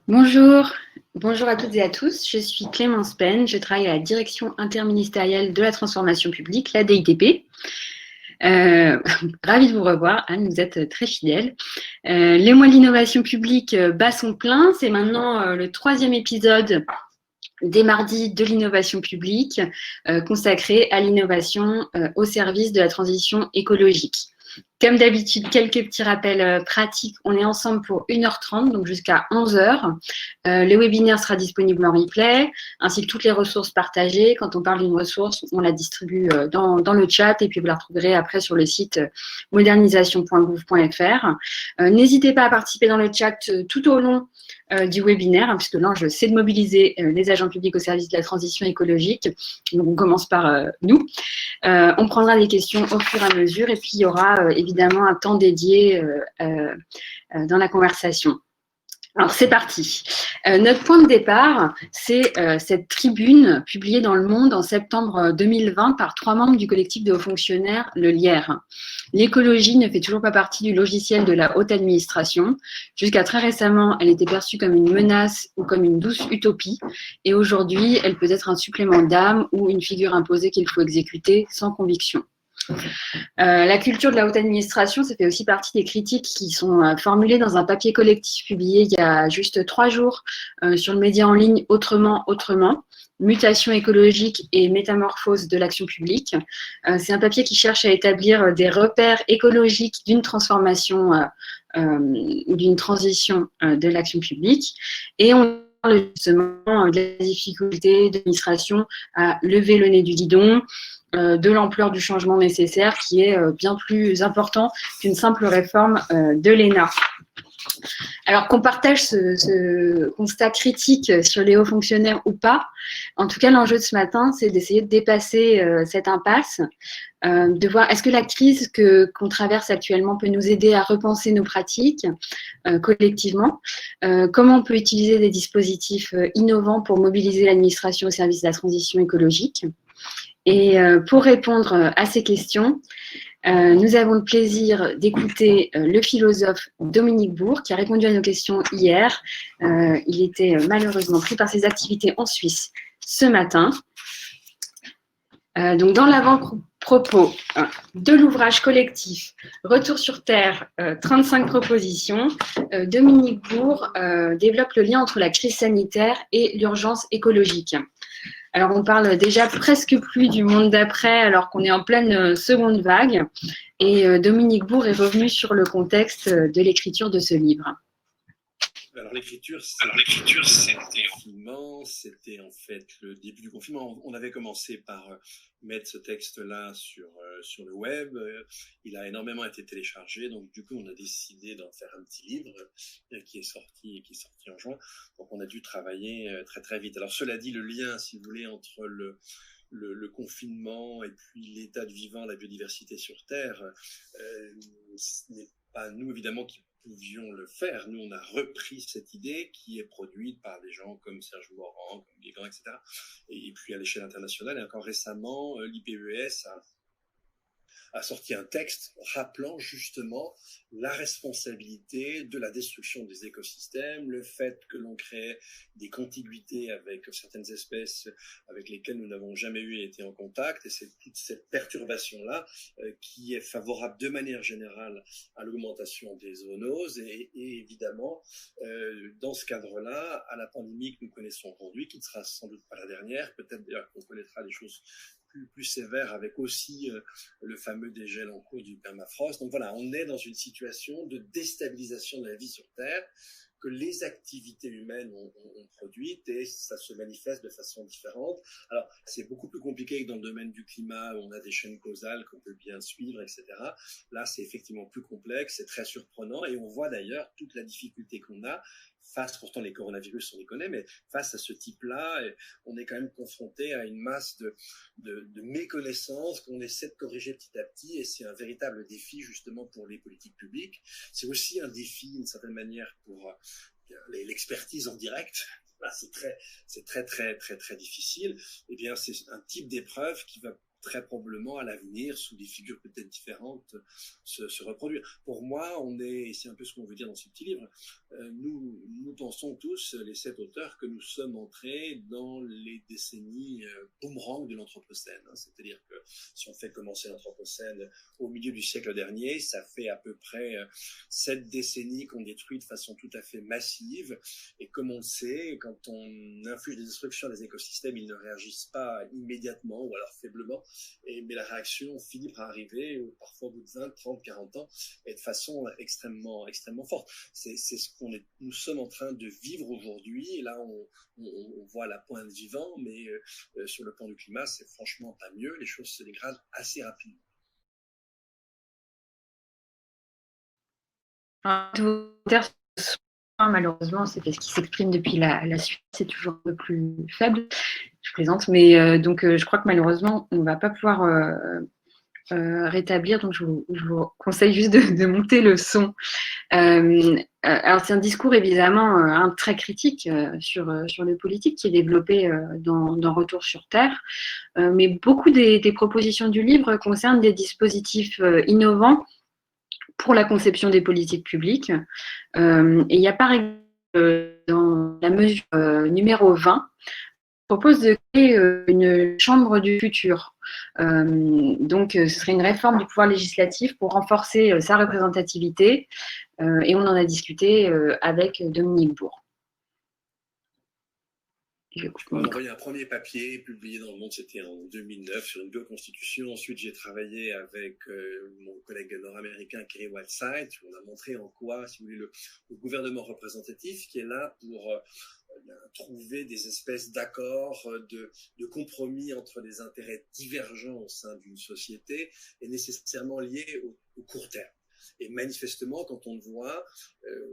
Bonjour, bonjour à toutes et à tous. Je suis Clémence Penn, je travaille à la Direction interministérielle de la transformation publique, la DITP. Ravie de vous revoir, Anne, vous êtes très fidèle. Les mois de l'innovation publique bat son plein, c'est maintenant le 3e épisode des mardis de l'innovation publique consacré à l'innovation au service de la transition écologique. Comme d'habitude, quelques petits rappels pratiques. On est ensemble pour 1h30, donc jusqu'à 11h. Le webinaire sera disponible en replay, ainsi que toutes les ressources partagées. Quand on parle d'une ressource, on la distribue dans le chat et puis vous la retrouverez après sur le site modernisation.gouv.fr. N'hésitez pas à participer dans le chat tout au long du webinaire, puisque l'enjeu, c'est de mobiliser les agents publics au service de la transition écologique. Donc, on commence par nous. On prendra des questions au fur et à mesure et puis il y aura évidemment un temps dédié dans la conversation. Alors, c'est parti. Notre point de départ, c'est cette tribune publiée dans Le Monde en septembre 2020 par 3 membres du collectif de hauts fonctionnaires, le LIER. L'écologie ne fait toujours pas partie du logiciel de la haute administration. Jusqu'à très récemment, elle était perçue comme une menace ou comme une douce utopie. Et aujourd'hui, elle peut être un supplément d'âme ou une figure imposée qu'il faut exécuter sans conviction. La culture de la haute administration, ça fait aussi partie des critiques qui sont formulées dans un papier collectif publié il y a juste 3 jours sur le média en ligne Autrement, mutation écologique et métamorphose de l'action publique. C'est un papier qui cherche à établir des repères écologiques d'une transformation ou d'une transition de l'action publique. Et on parle justement de la difficulté de l'administration à lever le nez du guidon, de l'ampleur du changement nécessaire qui est bien plus important qu'une simple réforme de l'ENA. Alors qu'on partage ce constat critique sur les hauts fonctionnaires ou pas, en tout cas l'enjeu de ce matin, c'est d'essayer de dépasser cette impasse, de voir est-ce que la crise qu'on traverse actuellement peut nous aider à repenser nos pratiques collectivement, comment on peut utiliser des dispositifs innovants pour mobiliser l'administration au service de la transition écologique. Et pour répondre à ces questions, nous avons le plaisir d'écouter le philosophe Dominique Bourg qui a répondu à nos questions hier. Il était malheureusement pris par ses activités en Suisse ce matin. Donc dans l'avant-propos de l'ouvrage collectif Retour sur Terre, 35 propositions, Dominique Bourg développe le lien entre la crise sanitaire et l'urgence écologique. Alors, on parle déjà presque plus du monde d'après, alors qu'on est en pleine seconde vague. Et Dominique Bourg est revenu sur le contexte de l'écriture de ce livre. Alors l'écriture, c'était en fait le début du confinement. On avait commencé par mettre ce texte-là sur le web. Il a énormément été téléchargé, donc du coup on a décidé d'en faire un petit livre qui est sorti en juin. Donc on a dû travailler très très vite. Alors cela dit, le lien, si vous voulez, entre le confinement et puis l'état de vivant, la biodiversité sur Terre, ce n'est pas nous évidemment qui pouvions le faire. Nous, on a repris cette idée qui est produite par des gens comme Serge Morand, comme Guégan, etc. Et puis à l'échelle internationale, et encore récemment, l'IPBES a sorti un texte rappelant justement la responsabilité de la destruction des écosystèmes, le fait que l'on crée des contiguïtés avec certaines espèces avec lesquelles nous n'avons jamais été en contact, et c'est toute cette perturbation-là qui est favorable de manière générale à l'augmentation des zoonoses et évidemment, dans ce cadre-là, à la pandémie que nous connaissons aujourd'hui, qui ne sera sans doute pas la dernière, peut-être d'ailleurs qu'on connaîtra des choses plus sévère avec aussi le fameux dégel en cours du permafrost. Donc voilà, on est dans une situation de déstabilisation de la vie sur Terre que les activités humaines ont produite et ça se manifeste de façon différente. Alors, c'est beaucoup plus compliqué que dans le domaine du climat où on a des chaînes causales qu'on peut bien suivre, etc. Là, c'est effectivement plus complexe, c'est très surprenant et on voit d'ailleurs toute la difficulté qu'on a face, pourtant les coronavirus on les connaît, mais face à ce type-là, on est quand même confronté à une masse de méconnaissances qu'on essaie de corriger petit à petit et c'est un véritable défi justement pour les politiques publiques. C'est aussi un défi d'une certaine manière pour l'expertise en direct, là, c'est très difficile. Eh bien, c'est un type d'épreuve qui va très probablement à l'avenir, sous des figures peut-être différentes, se reproduire. Pour moi, et c'est un peu ce qu'on veut dire dans ce petit livre, nous pensons tous, les 7 auteurs, que nous sommes entrés dans les décennies boomerang de l'Anthropocène. C'est-à-dire que si on fait commencer l'Anthropocène au milieu du siècle dernier, ça fait à peu près 7 décennies qu'on détruit de façon tout à fait massive. Et comme on le sait, quand on inflige des destructions à des écosystèmes, ils ne réagissent pas immédiatement ou alors faiblement. Mais la réaction finit par arriver, parfois au bout de 20, 30, 40 ans, et de façon extrêmement forte. C'est ce nous sommes en train de vivre aujourd'hui. Et là, on voit la pointe vivant, mais sur le plan du climat, c'est franchement pas mieux. Les choses se dégradent assez rapidement. Malheureusement, c'est parce qu'il s'exprime depuis la Suisse, c'est toujours un peu plus faible. Je plaisante, mais donc je crois que malheureusement, on ne va pas pouvoir rétablir. Donc je vous conseille juste de monter le son. Alors c'est un discours évidemment très critique sur le politique qui est développé dans Retour sur Terre, mais beaucoup des propositions du livre concernent des dispositifs innovants pour la conception des politiques publiques. Et il y a par exemple dans la mesure numéro 20, propose de créer une chambre du futur. Donc, ce serait une réforme du pouvoir législatif pour renforcer sa représentativité. Et on en a discuté avec Dominique Bourg. On a envoyé un premier papier publié dans Le Monde, c'était en 2009, sur une bioconstitution. Ensuite, j'ai travaillé avec mon collègue nord-américain Kerry Whiteside. On a montré en quoi, si vous voulez, le gouvernement représentatif, qui est là pour trouver des espèces d'accords, de compromis entre des intérêts divergents au sein d'une société, est nécessairement lié au court terme. Et manifestement, quand on le voit,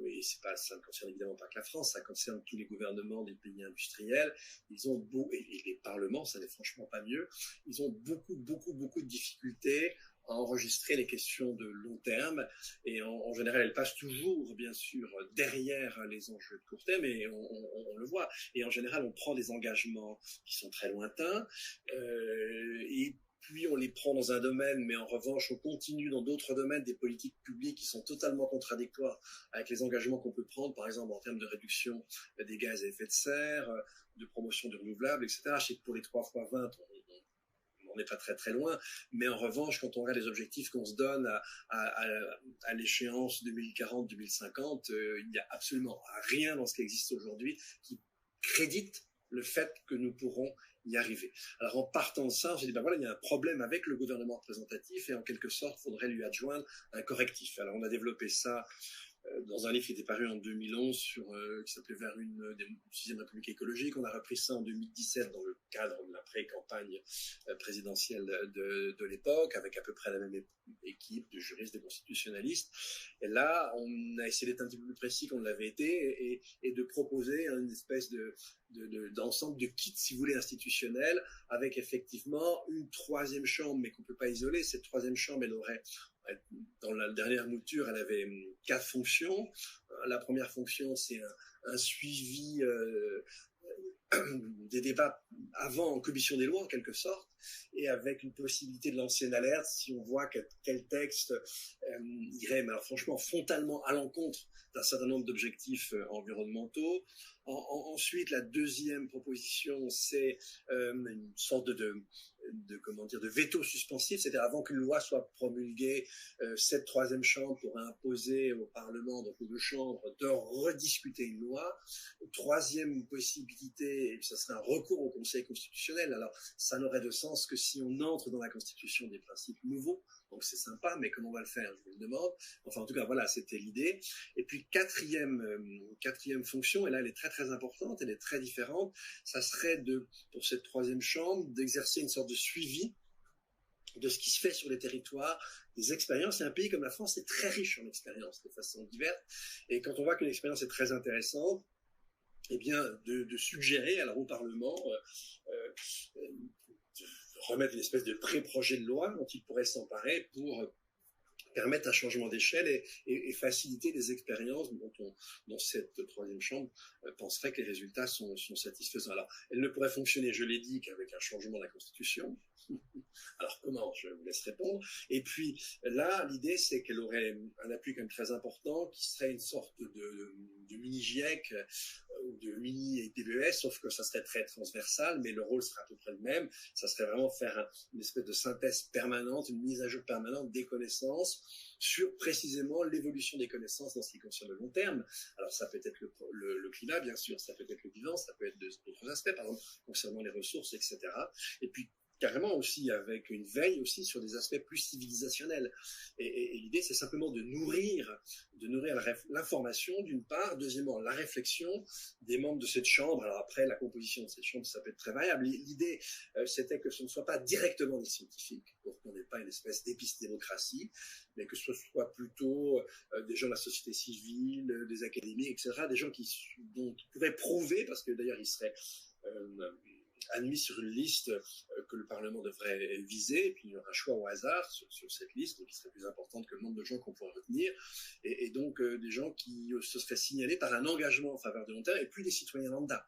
et ça ne concerne évidemment pas que la France, ça concerne tous les gouvernements des pays industriels, et les parlements, ça n'est franchement pas mieux, ils ont beaucoup de difficultés à enregistrer les questions de long terme, et en général, elles passent toujours, bien sûr, derrière les enjeux de court terme, et on le voit. Et en général, on prend des engagements qui sont très lointains, et puis on les prend dans un domaine, mais en revanche, on continue dans d'autres domaines des politiques publiques qui sont totalement contradictoires avec les engagements qu'on peut prendre, par exemple en termes de réduction des gaz à effet de serre, de promotion de renouvelables, etc. Je sais que pour les 3x20, on n'est pas très loin, mais en revanche, quand on regarde les objectifs qu'on se donne à l'échéance 2040-2050, il n'y a absolument rien dans ce qui existe aujourd'hui qui crédite le fait que nous pourrons y arriver. Alors en partant de ça, on s'est dit, voilà, il y a un problème avec le gouvernement représentatif et en quelque sorte, il faudrait lui adjoindre un correctif. Alors on a développé ça dans un livre qui était paru en 2011 qui s'appelait Vers une 6e République écologique. On a repris ça en 2017 dans le cadre de la pré-campagne présidentielle de l'époque, avec à peu près la même équipe de juristes et constitutionnalistes. Et là, on a essayé d'être un petit peu plus précis qu'on l'avait été et de proposer une espèce d'ensemble de kits, si vous voulez, institutionnels, avec effectivement une 3e chambre, mais qu'on ne peut pas isoler. Cette 3e chambre, elle aurait, dans la dernière mouture, elle avait 4 fonctions. La première fonction, c'est un suivi des débats avant en commission des lois, en quelque sorte, et avec une possibilité de lancer une alerte si on voit que tel texte irait, mais alors franchement, frontalement à l'encontre d'un certain nombre d'objectifs environnementaux. Ensuite, la 2e proposition, c'est une sorte de veto suspensif, c'est-à-dire avant qu'une loi soit promulguée, cette 3e chambre pourrait imposer au Parlement, donc aux 2 chambres, de rediscuter une loi. 3e possibilité, ça serait un recours au Conseil constitutionnel. Alors, ça n'aurait de sens que si on entre dans la Constitution des principes nouveaux. Donc c'est sympa, mais comment on va le faire, je vous le demande. Enfin, en tout cas, voilà, c'était l'idée. Et puis, quatrième fonction, et là, elle est très importante, elle est très différente, ça serait pour cette 3e chambre, d'exercer une sorte de suivi de ce qui se fait sur les territoires, des expériences. Et un pays comme la France est très riche en expériences de façon diverse. Et quand on voit qu'une expérience est très intéressante, eh bien, de suggérer alors au Parlement de remettre une espèce de pré-projet de loi dont il pourrait s'emparer pour permettre un changement d'échelle et faciliter les expériences dont cette troisième chambre penserait que les résultats sont satisfaisants. Alors, elle ne pourrait fonctionner, je l'ai dit, qu'avec un changement de la Constitution. Alors, comment? Je vous laisse répondre. Et puis, là, l'idée, c'est qu'elle aurait un appui quand même très important, qui serait une sorte de mini-GIEC ou de mini-IPBES, sauf que ça serait très transversal, mais le rôle serait à peu près le même. Ça serait vraiment faire une espèce de synthèse permanente, une mise à jour permanente des connaissances sur précisément l'évolution des connaissances dans ce qui concerne le long terme. Alors ça peut être le climat, bien sûr, ça peut être le vivant, ça peut être d'autres aspects, par exemple concernant les ressources, etc. Et puis carrément aussi avec une veille aussi sur des aspects plus civilisationnels. Et l'idée, c'est simplement de nourrir l'information d'une part, deuxièmement la réflexion des membres de cette chambre. Alors après, la composition de cette chambre, ça peut être très variable. L'idée, c'était que ce ne soit pas directement des scientifiques, pour qu'on n'ait pas une espèce d'épistémocratie, mais que ce soit plutôt des gens de la société civile, des académies, etc., des gens dont ils pourraient prouver, parce que d'ailleurs, ils seraient admis sur une liste que le Parlement devrait viser, et puis il y aura un choix au hasard sur cette liste qui serait plus importante que le nombre de gens qu'on pourrait retenir, et donc des gens qui se seraient signalés par un engagement en faveur de long terme, et puis des citoyens lambda,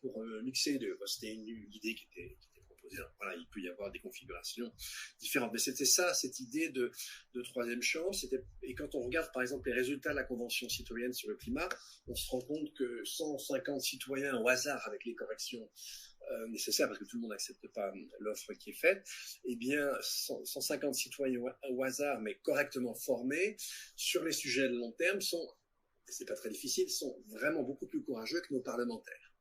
pour mixer les deux. C'était une idée qui était proposée. Alors, voilà, il peut y avoir des configurations différentes, mais c'était ça, cette idée de troisième chambre. Et quand on regarde par exemple les résultats de la Convention citoyenne sur le climat, on se rend compte que 150 citoyens au hasard, avec les corrections nécessaires, parce que tout le monde n'accepte pas l'offre qui est faite, eh bien 150 citoyens au hasard, mais correctement formés sur les sujets de long terme, c'est pas très difficile, sont vraiment beaucoup plus courageux que nos parlementaires.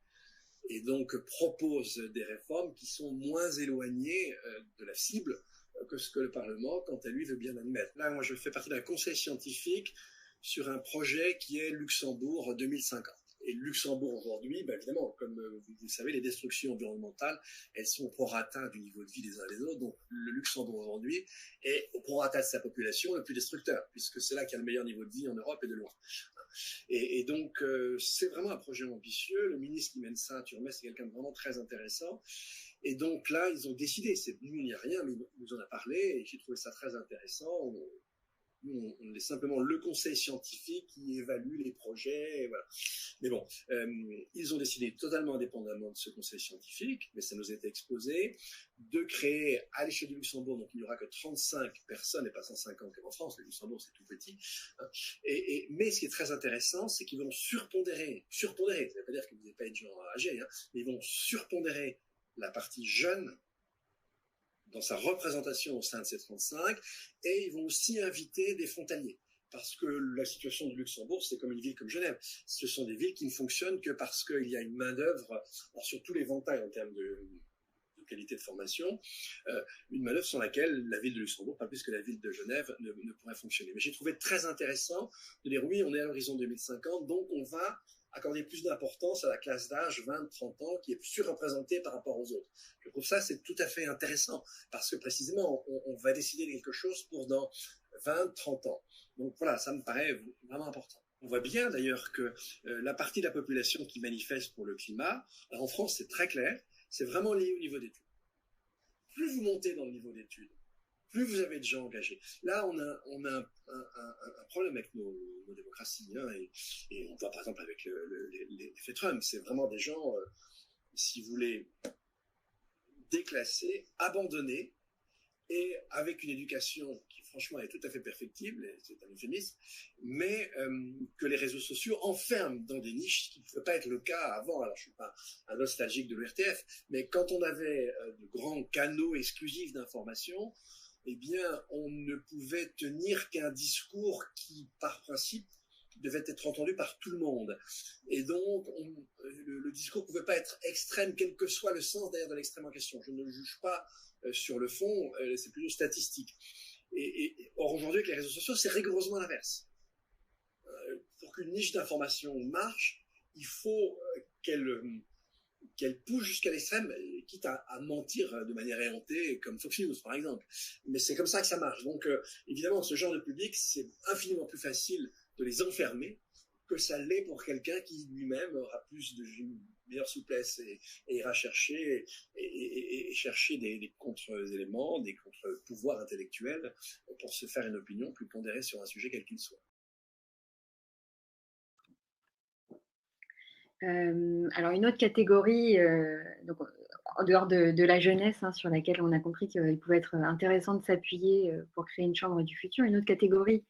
Et donc proposent des réformes qui sont moins éloignées de la cible que ce que le Parlement, quant à lui, veut bien admettre. Là, moi, je fais partie d'un conseil scientifique sur un projet qui est Luxembourg 2050. Et le Luxembourg aujourd'hui, ben évidemment, comme vous le savez, les destructions environnementales, elles sont au prorata du niveau de vie des uns des autres. Donc le Luxembourg aujourd'hui est au prorata de sa population le plus destructeur, puisque c'est là qu'il y a le meilleur niveau de vie en Europe et de loin. Et donc c'est vraiment un projet ambitieux. Le ministre qui mène ça, Turmes, c'est quelqu'un de vraiment très intéressant. Et donc là, ils ont décidé, nous, il n'y a rien, mais il nous en a parlé, et j'ai trouvé ça très intéressant. On est simplement le conseil scientifique qui évalue les projets, et voilà. Mais bon, ils ont décidé totalement indépendamment de ce conseil scientifique, mais ça nous a été exposé, de créer à l'échelle du Luxembourg, donc il n'y aura que 35 personnes et pas 150 comme en France, le Luxembourg c'est tout petit, hein. Mais ce qui est très intéressant, c'est qu'ils vont surpondérer, ça ne veut pas dire que vous n'êtes pas des gens âgés, hein, mais ils vont surpondérer la partie jeune dans sa représentation au sein de ces 35, et ils vont aussi inviter des frontaliers. Parce que la situation du Luxembourg, c'est comme une ville comme Genève. Ce sont des villes qui ne fonctionnent que parce qu'il y a une main-d'œuvre, sur tous les ventails en termes de qualité de formation, une main-d'œuvre sans laquelle la ville de Luxembourg, pas plus que la ville de Genève, ne pourrait fonctionner. Mais j'ai trouvé très intéressant de dire oui, on est à l'horizon 2050, donc on va accorder plus d'importance à la classe d'âge 20-30 ans qui est surreprésentée par rapport aux autres. Je trouve ça, c'est tout à fait intéressant, parce que précisément, on va décider de quelque chose pour dans 20-30 ans. Donc voilà, ça me paraît vraiment important. On voit bien d'ailleurs que la partie de la population qui manifeste pour le climat, alors en France c'est très clair, c'est vraiment lié au niveau d'études. Plus vous montez dans le niveau d'études, plus vous avez de gens engagés. Là, on a un problème avec nos démocraties, hein, et on voit par exemple avec l'effet Trump, c'est vraiment des gens, si vous voulez, déclassés, abandonnés, et avec une éducation qui franchement est tout à fait perfectible, c'est un euphémisme, mais que les réseaux sociaux enferment dans des niches, ce qui ne pouvait pas être le cas avant. Alors je suis pas un nostalgique de l'ERTF, mais quand on avait de grands canaux exclusifs d'information, eh bien on ne pouvait tenir qu'un discours qui, par principe, devait être entendu par tout le monde. Et donc, le discours ne pouvait pas être extrême, quel que soit le sens d'ailleurs de l'extrême en question. Je ne le juge pas sur le fond, c'est plutôt statistique. Or, aujourd'hui, avec les réseaux sociaux, c'est rigoureusement l'inverse. Pour qu'une niche d'information marche, il faut qu'elle pousse jusqu'à l'extrême, quitte à mentir de manière éhontée, comme Fox News, par exemple. Mais c'est comme ça que ça marche. Donc, évidemment, ce genre de public, c'est infiniment plus facile de les enfermer que ça l'est pour quelqu'un qui lui-même aura plus meilleure souplesse et ira chercher, et chercher des contre-éléments, des contre-pouvoirs intellectuels pour se faire une opinion plus pondérée sur un sujet quel qu'il soit. Alors une autre catégorie, donc, en dehors de la jeunesse, hein, sur laquelle on a compris qu'il pouvait être intéressant de s'appuyer pour créer une chambre du futur, une autre catégorie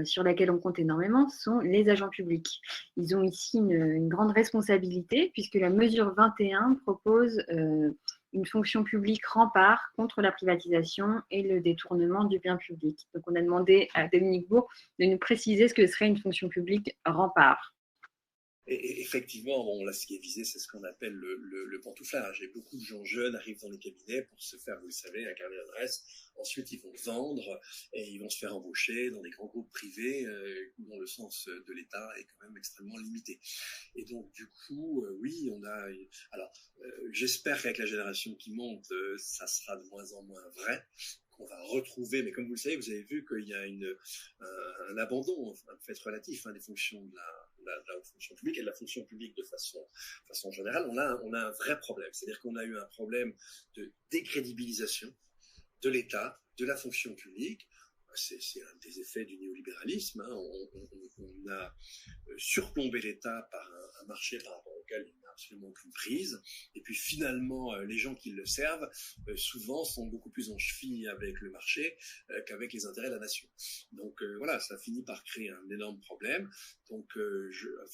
sur laquelle on compte énormément sont les agents publics. Ils ont ici une grande responsabilité puisque la mesure 21 propose une fonction publique rempart contre la privatisation et le détournement du bien public. Donc on a demandé à Dominique Bourg de nous préciser ce que serait une fonction publique rempart. Et effectivement, bon, là, ce qui est visé, c'est ce qu'on appelle le pantouflage. Et beaucoup de gens jeunes arrivent dans les cabinets pour se faire, vous le savez, un carnet d'adresse. Ensuite, ils vont vendre et ils vont se faire embaucher dans des grands groupes privés dont le sens de l'État est quand même extrêmement limité. Et donc, du coup, oui, on a... Alors, j'espère qu'avec la génération qui monte, ça sera de moins en moins vrai, qu'on va retrouver, mais comme vous le savez, vous avez vu qu'il y a un abandon, un fait relatif, des fonctions de la fonction publique et de la fonction publique de façon générale. On a un vrai problème, c'est-à-dire qu'on a eu un problème de décrédibilisation de l'État, de la fonction publique. C'est un des effets du néolibéralisme. On a surplombé l'État par un marché par rapport auquel il n'a absolument aucune prise. Et puis finalement, les gens qui le servent, souvent, sont beaucoup plus en cheville avec le marché qu'avec les intérêts de la nation. Donc voilà, ça finit par créer un énorme problème. Donc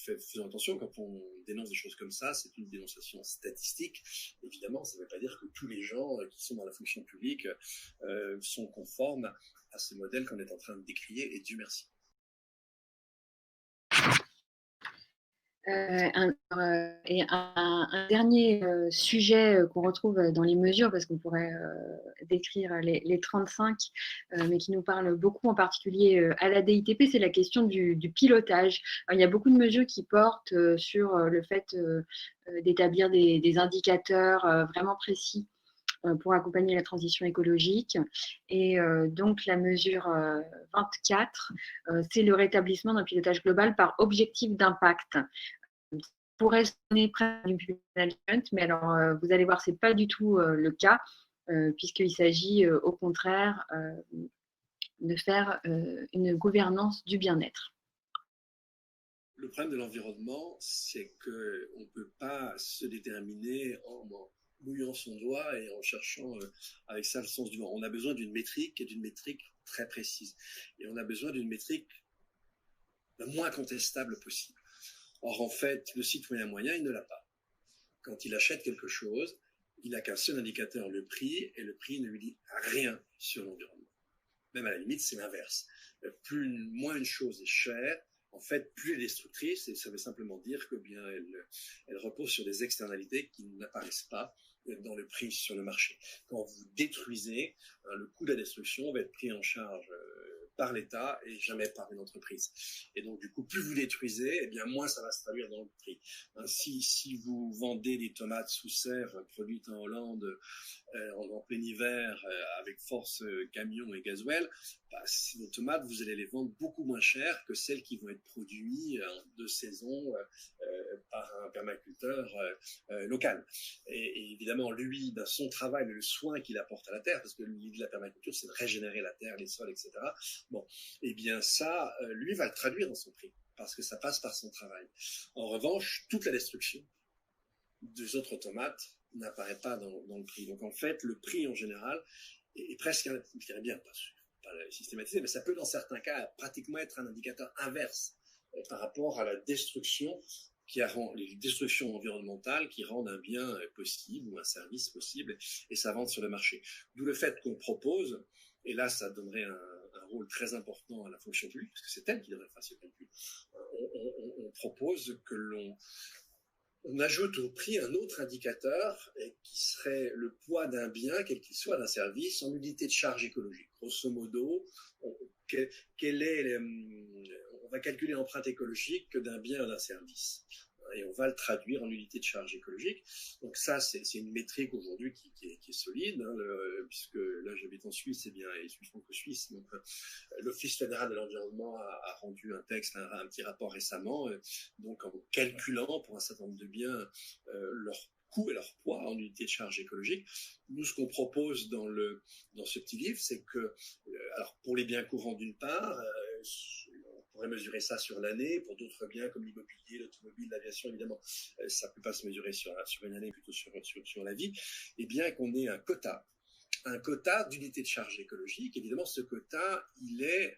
faisons attention, quand on dénonce des choses comme ça, c'est une dénonciation statistique. Évidemment, ça ne veut pas dire que tous les gens qui sont dans la fonction publique sont conformes à ce modèle qu'on est en train de décrier, et Dieu merci. Un dernier sujet qu'on retrouve dans les mesures, parce qu'on pourrait décrire les 35, mais qui nous parle beaucoup en particulier à la DITP, c'est la question du pilotage. Alors, il y a beaucoup de mesures qui portent sur le fait d'établir des indicateurs vraiment précis pour accompagner la transition écologique. Et donc, la mesure 24, c'est le rétablissement d'un pilotage global par objectif d'impact. Pourrait sonner presque du public management, mais alors vous allez voir, ce n'est pas du tout le cas, puisqu'il s'agit au contraire de faire une gouvernance du bien-être. Le problème de l'environnement, c'est qu'on ne peut pas se déterminer en mouillant son doigt et en cherchant avec ça le sens du vent. On a besoin d'une métrique, et d'une métrique très précise. Et on a besoin d'une métrique le moins contestable possible. Or, en fait, le citoyen moyen, il ne l'a pas. Quand il achète quelque chose, il n'a qu'un seul indicateur, le prix, et le prix ne lui dit rien sur l'environnement. Même à la limite, c'est l'inverse. Moins une chose est chère, en fait, plus elle est destructrice, et ça veut simplement dire que bien elle repose sur des externalités qui n'apparaissent pas dans le prix sur le marché. Quand vous détruisez, le coût de la destruction va être pris en charge par l'État et jamais par une entreprise. Et donc, du coup, plus vous détruisez, eh bien, moins ça va se traduire dans le prix. Si vous vendez des tomates sous serre produites en Hollande en plein hiver avec force camion et gasoil, vos tomates, vous allez les vendre beaucoup moins cher que celles qui vont être produites de saison par un permaculteur local. Et évidemment, lui, son travail, le soin qu'il apporte à la terre, parce que l'idée de la permaculture, c'est de régénérer la terre, les sols, etc. Bon, eh bien ça, lui va le traduire dans son prix, parce que ça passe par son travail. En revanche, toute la destruction des autres tomates n'apparaît pas dans le prix. Donc en fait, le prix en général est presque, je dirais bien, pas systématisé, mais ça peut dans certains cas pratiquement être un indicateur inverse par rapport à la destruction les destructions environnementales qui rendent un bien possible ou un service possible et ça rentre sur le marché. D'où le fait qu'on propose, et là ça donnerait un rôle très important à la fonction publique, parce que c'est elle qui devrait faire ce calcul. On propose que on ajoute au prix un autre indicateur qui serait le poids d'un bien, quel qu'il soit, d'un service, en unité de charge écologique. Grosso modo, on va calculer l'empreinte écologique d'un bien ou d'un service. et on va le traduire en unité de charge écologique. Donc ça, c'est une métrique aujourd'hui qui est solide, hein, puisque là j'habite en Suisse, et je suis franco-suisse, donc l'Office fédéral de l'environnement a rendu un texte, un petit rapport récemment, donc en calculant pour un certain nombre de biens leur coût et leur poids en unité de charge écologique. Nous, ce qu'on propose dans ce petit livre, c'est que, alors pour les biens courants d'une part, on pourrait mesurer ça sur l'année. Pour d'autres biens comme l'immobilier, l'automobile, l'aviation, évidemment, ça ne peut pas se mesurer sur une année, plutôt sur la vie. Et bien qu'on ait un quota d'unité de charge écologique. Évidemment, ce quota, il est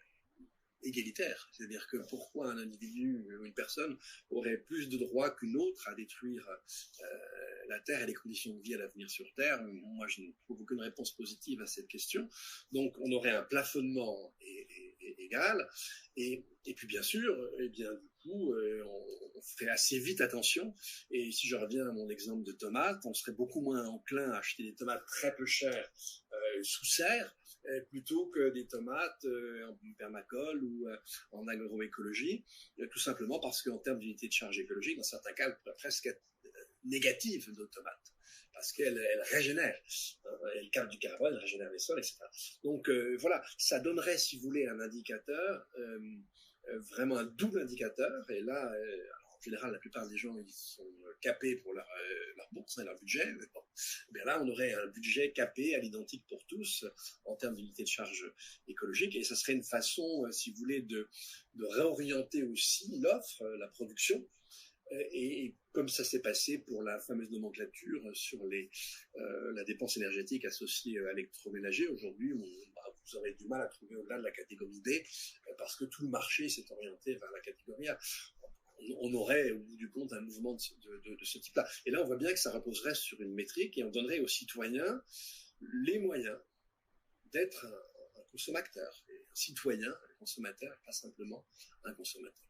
égalitaire. C'est-à-dire que pourquoi un individu ou une personne aurait plus de droits qu'une autre à détruire la Terre et les conditions de vie à l'avenir sur Terre? Moi, je ne trouve aucune réponse positive à cette question. Donc, on aurait un plafonnement égal. Et puis, bien sûr, du coup, on fait assez vite attention. Et si je reviens à mon exemple de tomates, on serait beaucoup moins enclin à acheter des tomates très peu chères sous serre, plutôt que des tomates en permacole ou en agroécologie, tout simplement parce qu'en termes d'unité de charge écologique, dans certains cas, elle pourrait presque être négative, nos tomates, parce qu'elle régénère, elle capte du carbone, elle régénère les sols, etc. Donc voilà, ça donnerait, si vous voulez, un indicateur, vraiment un double indicateur, et là, en général, la plupart des gens, ils sont capés pour leur bourse, leur budget. Mais bon, bien là, on aurait un budget capé à l'identique pour tous en termes d'unité de charge écologique. Et ça serait une façon, si vous voulez, de réorienter aussi l'offre, la production. Et comme ça s'est passé pour la fameuse nomenclature sur la dépense énergétique associée à l'électroménager, aujourd'hui, vous aurez du mal à trouver au-delà de la catégorie B, parce que tout le marché s'est orienté vers la catégorie A. On aurait, au bout du compte, un mouvement de ce type-là. Et là, on voit bien que ça reposerait sur une métrique et on donnerait aux citoyens les moyens d'être un consommateur, et un citoyen, un consommateur, pas simplement un consommateur.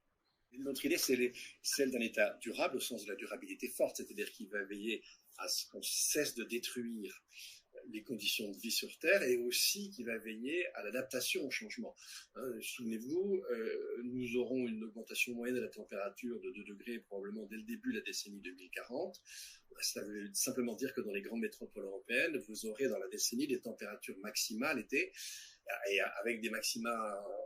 Notre idée, c'est celle d'un État durable au sens de la durabilité forte, c'est-à-dire qu'il va veiller à ce qu'on cesse de détruire les conditions de vie sur Terre, et aussi qui va veiller à l'adaptation au changement. Souvenez-vous, nous aurons une augmentation moyenne de la température de 2 degrés probablement dès le début de la décennie 2040. Ça veut simplement dire que dans les grandes métropoles européennes, vous aurez dans la décennie des températures maximales été, et avec des maxima,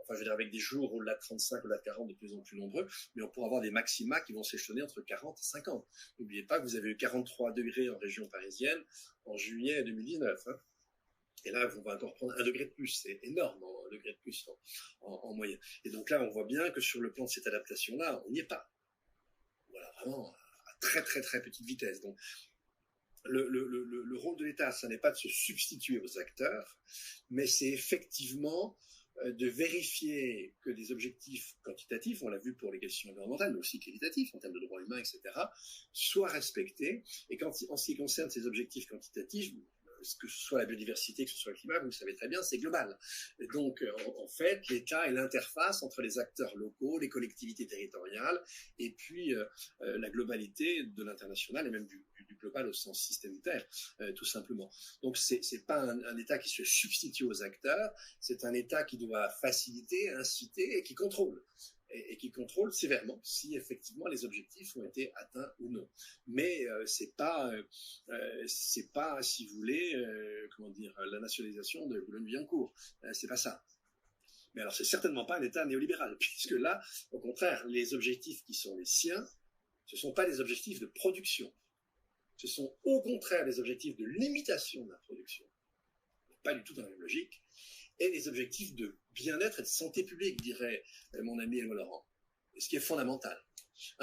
enfin je veux dire avec des jours au-delà de 35, au-delà de 40 de plus en plus nombreux, mais on pourra avoir des maxima qui vont s'échelonner entre 40 et 50. N'oubliez pas que vous avez eu 43 degrés en région parisienne en juillet 2019. Hein. Et là, on va encore prendre 1 degré de plus. C'est énorme, 1 degré de plus en moyenne. Et donc là, on voit bien que sur le plan de cette adaptation-là, on n'y est pas. Voilà, vraiment à très très très petite vitesse. Donc, le rôle de l'État, ça n'est pas de se substituer aux acteurs, mais c'est effectivement de vérifier que des objectifs quantitatifs, on l'a vu pour les questions environnementales, mais aussi qualitatifs en termes de droits humains, etc., soient respectés. Et en ce qui concerne ces objectifs quantitatifs, que ce soit la biodiversité, que ce soit le climat, vous le savez très bien, c'est global. Et donc, en fait, l'État est l'interface entre les acteurs locaux, les collectivités territoriales, et puis la globalité de l'international, et même du global au sens systémitaire, tout simplement. Donc, c'est pas un État qui se substitue aux acteurs, c'est un État qui doit faciliter, inciter et qui contrôle. Et qui contrôle sévèrement si effectivement les objectifs ont été atteints ou non. Mais c'est pas, si vous voulez, la nationalisation de Boulogne-Billancourt. C'est pas ça. Mais alors c'est certainement pas un État néolibéral, puisque là, au contraire, les objectifs qui sont les siens, ce sont pas des objectifs de production. Ce sont au contraire des objectifs de limitation de la production. Pas du tout dans la même logique. Et des objectifs de bien-être et de santé publique, dirait mon ami Émile Laurent. Ce qui est fondamental.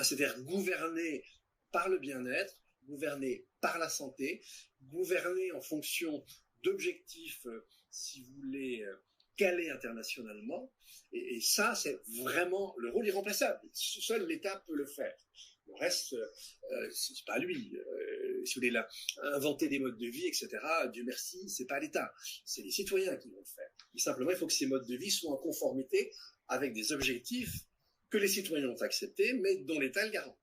C'est-à-dire gouverner par le bien-être, gouverner par la santé, gouverner en fonction d'objectifs, si vous voulez, calés internationalement. Et ça, c'est vraiment le rôle irremplaçable. Seul l'État peut le faire. Le reste, c'est pas lui. Si vous voulez là, inventer des modes de vie, etc., Dieu merci, c'est pas l'État. C'est les citoyens qui vont le faire. Et simplement, il faut que ces modes de vie soient en conformité avec des objectifs que les citoyens ont acceptés, mais dont l'État est le garant.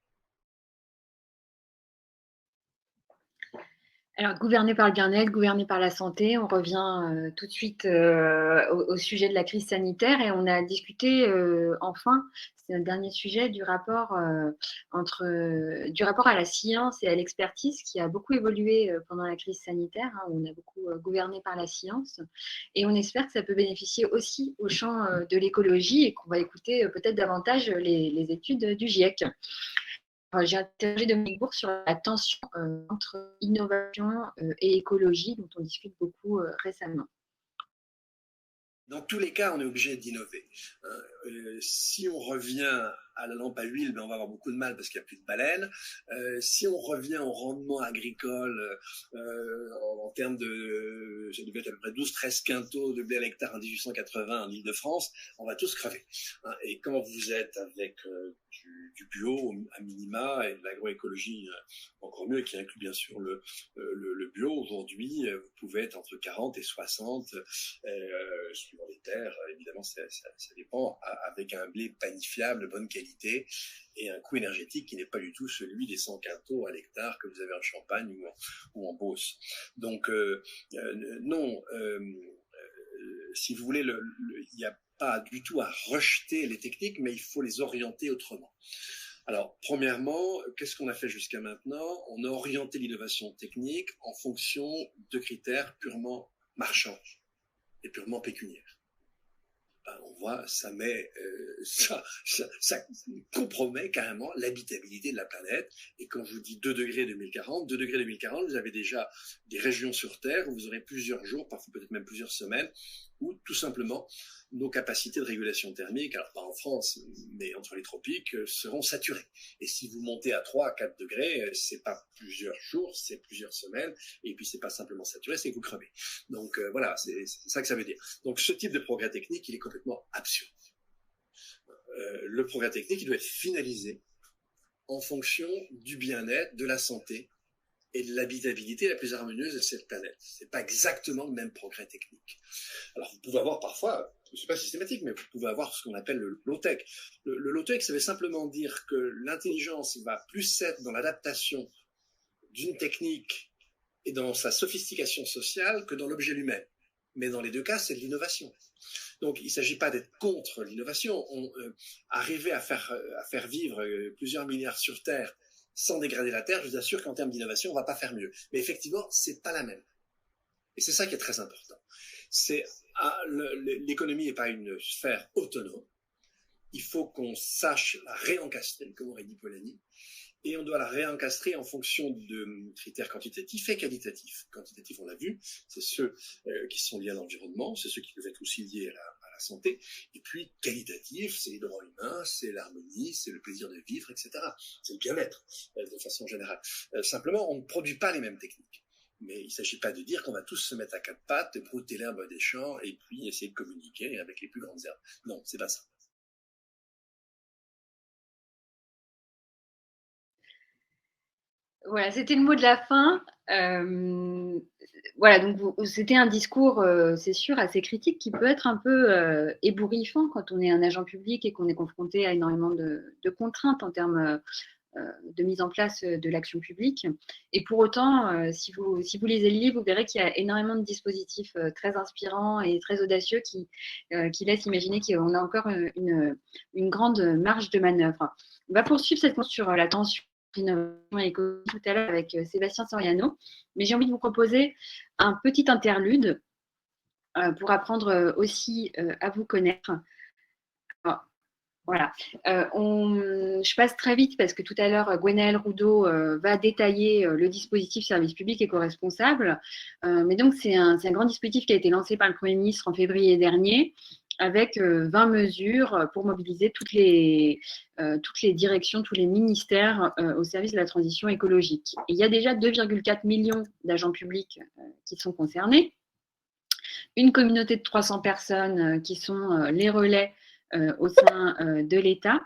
Alors, gouverner par le bien-être, gouverner par la santé, on revient tout de suite au sujet de la crise sanitaire et on a discuté enfin, c'est le dernier sujet, du rapport du rapport à la science et à l'expertise qui a beaucoup évolué pendant la crise sanitaire, hein, où on a beaucoup gouverné par la science. Et on espère que ça peut bénéficier aussi au champ de l'écologie et qu'on va écouter peut-être davantage les études du GIEC. J'ai interrogé Dominique Bourg sur la tension entre innovation et écologie, dont on discute beaucoup récemment. Dans tous les cas, on est obligé d'innover. Si on revient à la lampe à huile, on va avoir beaucoup de mal parce qu'il n'y a plus de baleines. Si on revient au rendement agricole en termes de, ça devait être à peu près 12-13 quintaux de blé à l'hectare en 1880 en Île-de-France, on va tous crever. Et quand vous êtes avec du bio à minima et de l'agroécologie encore mieux, qui inclut bien sûr le bio, aujourd'hui, vous pouvez être entre 40 et 60, suivant les terres, évidemment ça dépend, avec un blé panifiable, bonne qualité, et un coût énergétique qui n'est pas du tout celui des 100 quintaux à l'hectare que vous avez en Champagne ou en Beauce. Donc non, si vous voulez, il n'y a pas du tout à rejeter les techniques, mais il faut les orienter autrement. Alors, premièrement, qu'est-ce qu'on a fait jusqu'à maintenant? On a orienté l'innovation technique en fonction de critères purement marchands et purement pécuniaires. On voit, ça compromet carrément l'habitabilité de la planète. Et quand je vous dis 2 degrés 2040, vous avez déjà des régions sur Terre où vous aurez plusieurs jours, parfois peut-être même plusieurs semaines, où tout simplement nos capacités de régulation thermique, alors pas en France, mais entre les tropiques, seront saturées. Et si vous montez à 3 à 4 degrés, c'est pas plusieurs jours, c'est plusieurs semaines, et puis c'est pas simplement saturé, c'est que vous crevez. Donc voilà, c'est ça que ça veut dire. Donc ce type de progrès technique, il est complètement absurde. Le progrès technique, il doit être finalisé en fonction du bien-être, de la santé et de l'habitabilité la plus harmonieuse de cette planète. C'est pas exactement le même progrès technique. Alors vous pouvez avoir parfois, c'est pas systématique, mais vous pouvez avoir ce qu'on appelle le low-tech. Le low-tech, ça veut simplement dire que l'intelligence va plus être dans l'adaptation d'une technique et dans sa sophistication sociale que dans l'objet lui-même. Mais dans les deux cas, c'est de l'innovation. Donc, il ne s'agit pas d'être contre l'innovation. Arriver à faire vivre plusieurs milliards sur Terre sans dégrader la Terre, je vous assure qu'en termes d'innovation, on ne va pas faire mieux. Mais effectivement, ce n'est pas la même. Et c'est ça qui est très important. L'économie n'est pas une sphère autonome. Il faut qu'on sache la réencastrer, comme aurait dit Polanyi. Et on doit la réencastrer en fonction de critères quantitatifs et qualitatifs. Quantitatifs, on l'a vu, c'est ceux qui sont liés à l'environnement, c'est ceux qui peuvent être aussi liés à la santé. Et puis qualitatifs, c'est les droits humains, c'est l'harmonie, c'est le plaisir de vivre, etc. C'est le bien-être, de façon générale. Simplement, on ne produit pas les mêmes techniques. Mais il ne s'agit pas de dire qu'on va tous se mettre à 4 pattes, brouter l'herbe des champs et puis essayer de communiquer avec les plus grandes herbes. Non, c'est pas ça. Voilà, c'était le mot de la fin. Voilà, donc c'était un discours, c'est sûr, assez critique qui peut être un peu ébouriffant quand on est un agent public et qu'on est confronté à énormément de contraintes en termes de mise en place de l'action publique. Et pour autant, si vous lisez le livre, vous verrez qu'il y a énormément de dispositifs très inspirants et très audacieux qui laissent imaginer qu'on a encore une grande marge de manœuvre. On va poursuivre cette course sur la tension innovation et écologie tout à l'heure avec Sébastien Soriano, mais j'ai envie de vous proposer un petit interlude pour apprendre aussi à vous connaître. Alors, voilà. Je passe très vite parce que tout à l'heure, Gwenaëlle Roudot va détailler le dispositif service public éco-responsable. Mais donc, c'est un grand dispositif qui a été lancé par le Premier ministre en février dernier avec 20 mesures pour mobiliser toutes les directions, tous les ministères au service de la transition écologique. Et il y a déjà 2,4 millions d'agents publics qui sont concernés, une communauté de 300 personnes qui sont les relais au sein de l'État.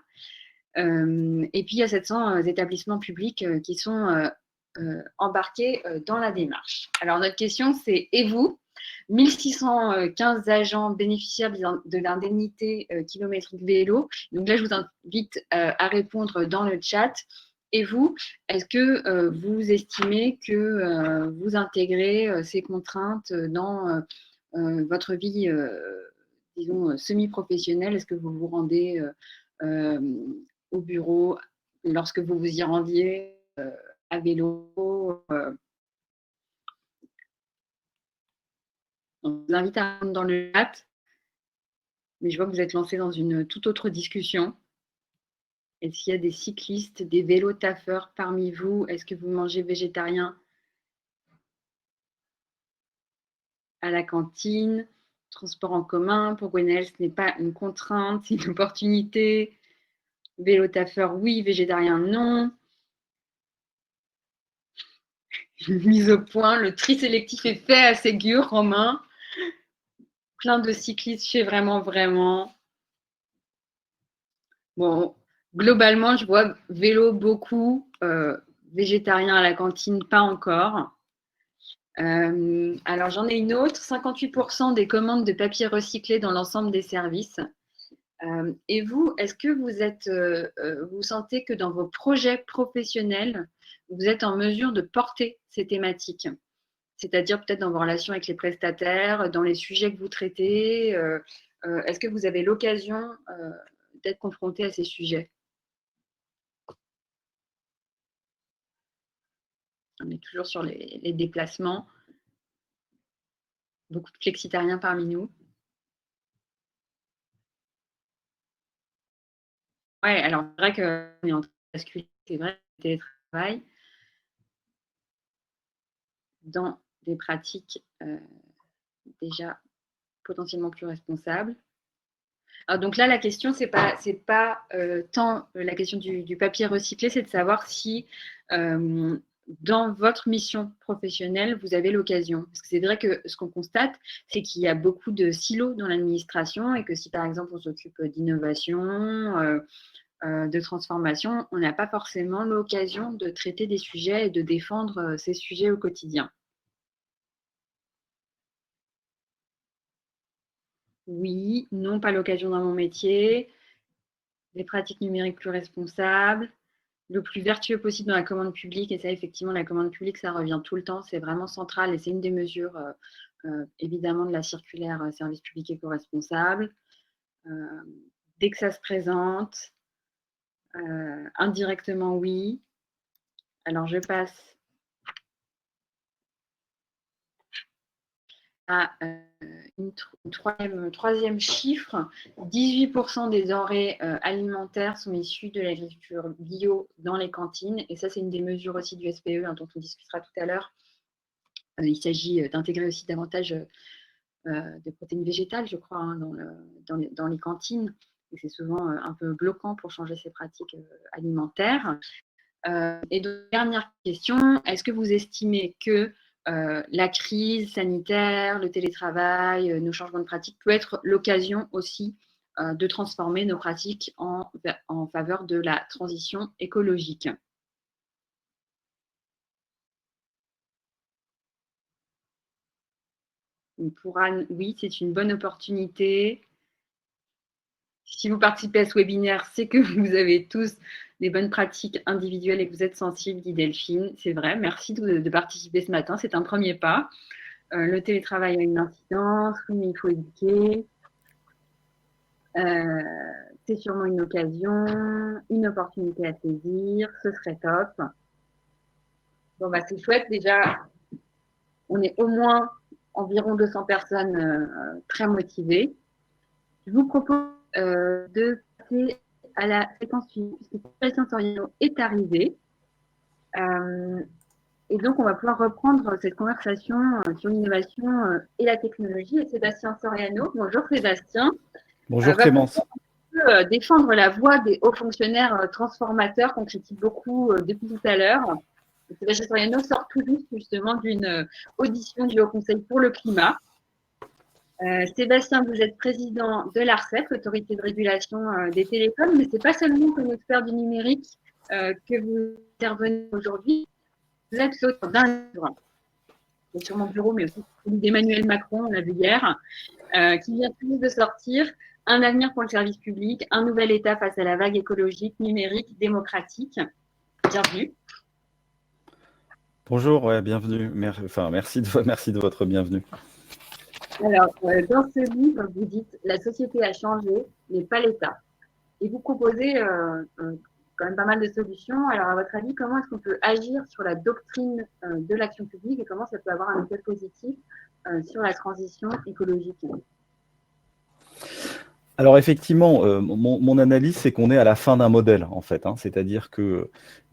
Et puis, il y a 700 établissements publics qui sont embarqués dans la démarche. Alors, notre question, c'est « Et vous ?» 1615 agents bénéficiaires de l'indemnité kilométrique vélo. Donc là, je vous invite à répondre dans le chat. Et vous, est-ce que vous estimez que vous intégrez ces contraintes dans votre vie, disons, semi-professionnelle? Est-ce que vous vous rendez au bureau lorsque vous vous y rendiez à vélo? On vous invite à rentrer dans le chat, mais je vois que vous êtes lancé dans une toute autre discussion. Est-ce qu'il y a des cyclistes, des vélo-taffeurs parmi vous? Est-ce que vous mangez végétarien à la cantine? Transport en commun, pour Gwenaëlle, ce n'est pas une contrainte, c'est une opportunité. Vélo-taffeur, oui. Végétarien, non. Une mise au point. Le tri sélectif est fait à Ségur, Romain. Plein de cyclistes chez vraiment, vraiment. Bon, globalement, je vois vélo beaucoup. Végétarien à la cantine, pas encore. Alors, j'en ai une autre. 58% des commandes de papier recyclé dans l'ensemble des services. Et vous, est-ce que vous sentez que dans vos projets professionnels, vous êtes en mesure de porter ces thématiques? C'est-à-dire peut-être dans vos relations avec les prestataires, dans les sujets que vous traitez, est-ce que vous avez l'occasion d'être confronté à ces sujets? On est toujours sur les déplacements. Beaucoup de flexitariens parmi nous. Ouais, alors c'est vrai qu'on est en train de basculer, c'est vrai, le télétravail dans des pratiques déjà potentiellement plus responsables. Alors donc là, la question, c'est pas tant la question du papier recyclé, c'est de savoir si dans votre mission professionnelle, vous avez l'occasion. Parce que c'est vrai que ce qu'on constate, c'est qu'il y a beaucoup de silos dans l'administration et que si par exemple on s'occupe d'innovation, de transformation, on n'a pas forcément l'occasion de traiter des sujets et de défendre ces sujets au quotidien. Oui, non, pas l'occasion dans mon métier. Des pratiques numériques plus responsables, le plus vertueux possible dans la commande publique. Et ça, effectivement, la commande publique, ça revient tout le temps. C'est vraiment central et c'est une des mesures, évidemment, de la circulaire service public éco-responsable. Dès que ça se présente, indirectement, oui. Alors, je passe à troisième chiffre. 18% des denrées alimentaires sont issues de l'agriculture bio dans les cantines. Et ça, c'est une des mesures aussi du SPE dont on discutera tout à l'heure. Il s'agit d'intégrer aussi davantage de protéines végétales, je crois, hein, dans les cantines. Et c'est souvent un peu bloquant pour changer ces pratiques alimentaires. Et donc, dernière question, est-ce que vous estimez que la crise sanitaire, le télétravail, nos changements de pratiques peut être l'occasion aussi de transformer nos pratiques en faveur de la transition écologique? Pour Anne, oui, c'est une bonne opportunité. Si vous participez à ce webinaire, c'est que vous avez tous des bonnes pratiques individuelles et que vous êtes sensibles, dit Delphine. C'est vrai, merci de participer ce matin, c'est un premier pas. Le télétravail a une incidence, oui, mais il faut éduquer. C'est sûrement une occasion, une opportunité à saisir, ce serait top. Bon, bah, c'est chouette, déjà, on est au moins environ 200 personnes très motivées. Je vous propose de passer à la séquence suivante, puisque Sébastien Soriano est arrivé. Et donc, on va pouvoir reprendre cette conversation sur l'innovation et la technologie. Et Sébastien Soriano, bonjour Sébastien. Bonjour Clémence. Défendre la voix des hauts fonctionnaires transformateurs qu'on critique beaucoup depuis tout à l'heure. Sébastien Soriano sort tout juste justement d'une audition du Haut Conseil pour le climat. Sébastien, vous êtes président de l'ARCEP, l'autorité de régulation des télécoms, mais ce n'est pas seulement comme expert du numérique que vous intervenez aujourd'hui. Vous êtes l'auteur d'un livre, qui est sur mon bureau, mais aussi celui d'Emmanuel Macron, on l'a vu hier, qui vient tout juste de sortir, Un avenir pour le service public, un nouvel État face à la vague écologique, numérique, démocratique. Bienvenue. Bonjour, ouais, bienvenue. Merci de votre bienvenue. Alors, dans ce livre, vous dites « La société a changé, mais pas l'État ». Et vous proposez quand même pas mal de solutions. Alors, à votre avis, comment est-ce qu'on peut agir sur la doctrine de l'action publique et comment ça peut avoir un effet positif sur la transition écologique? Alors effectivement, mon analyse, c'est qu'on est à la fin d'un modèle, en fait. C'est-à-dire qu'il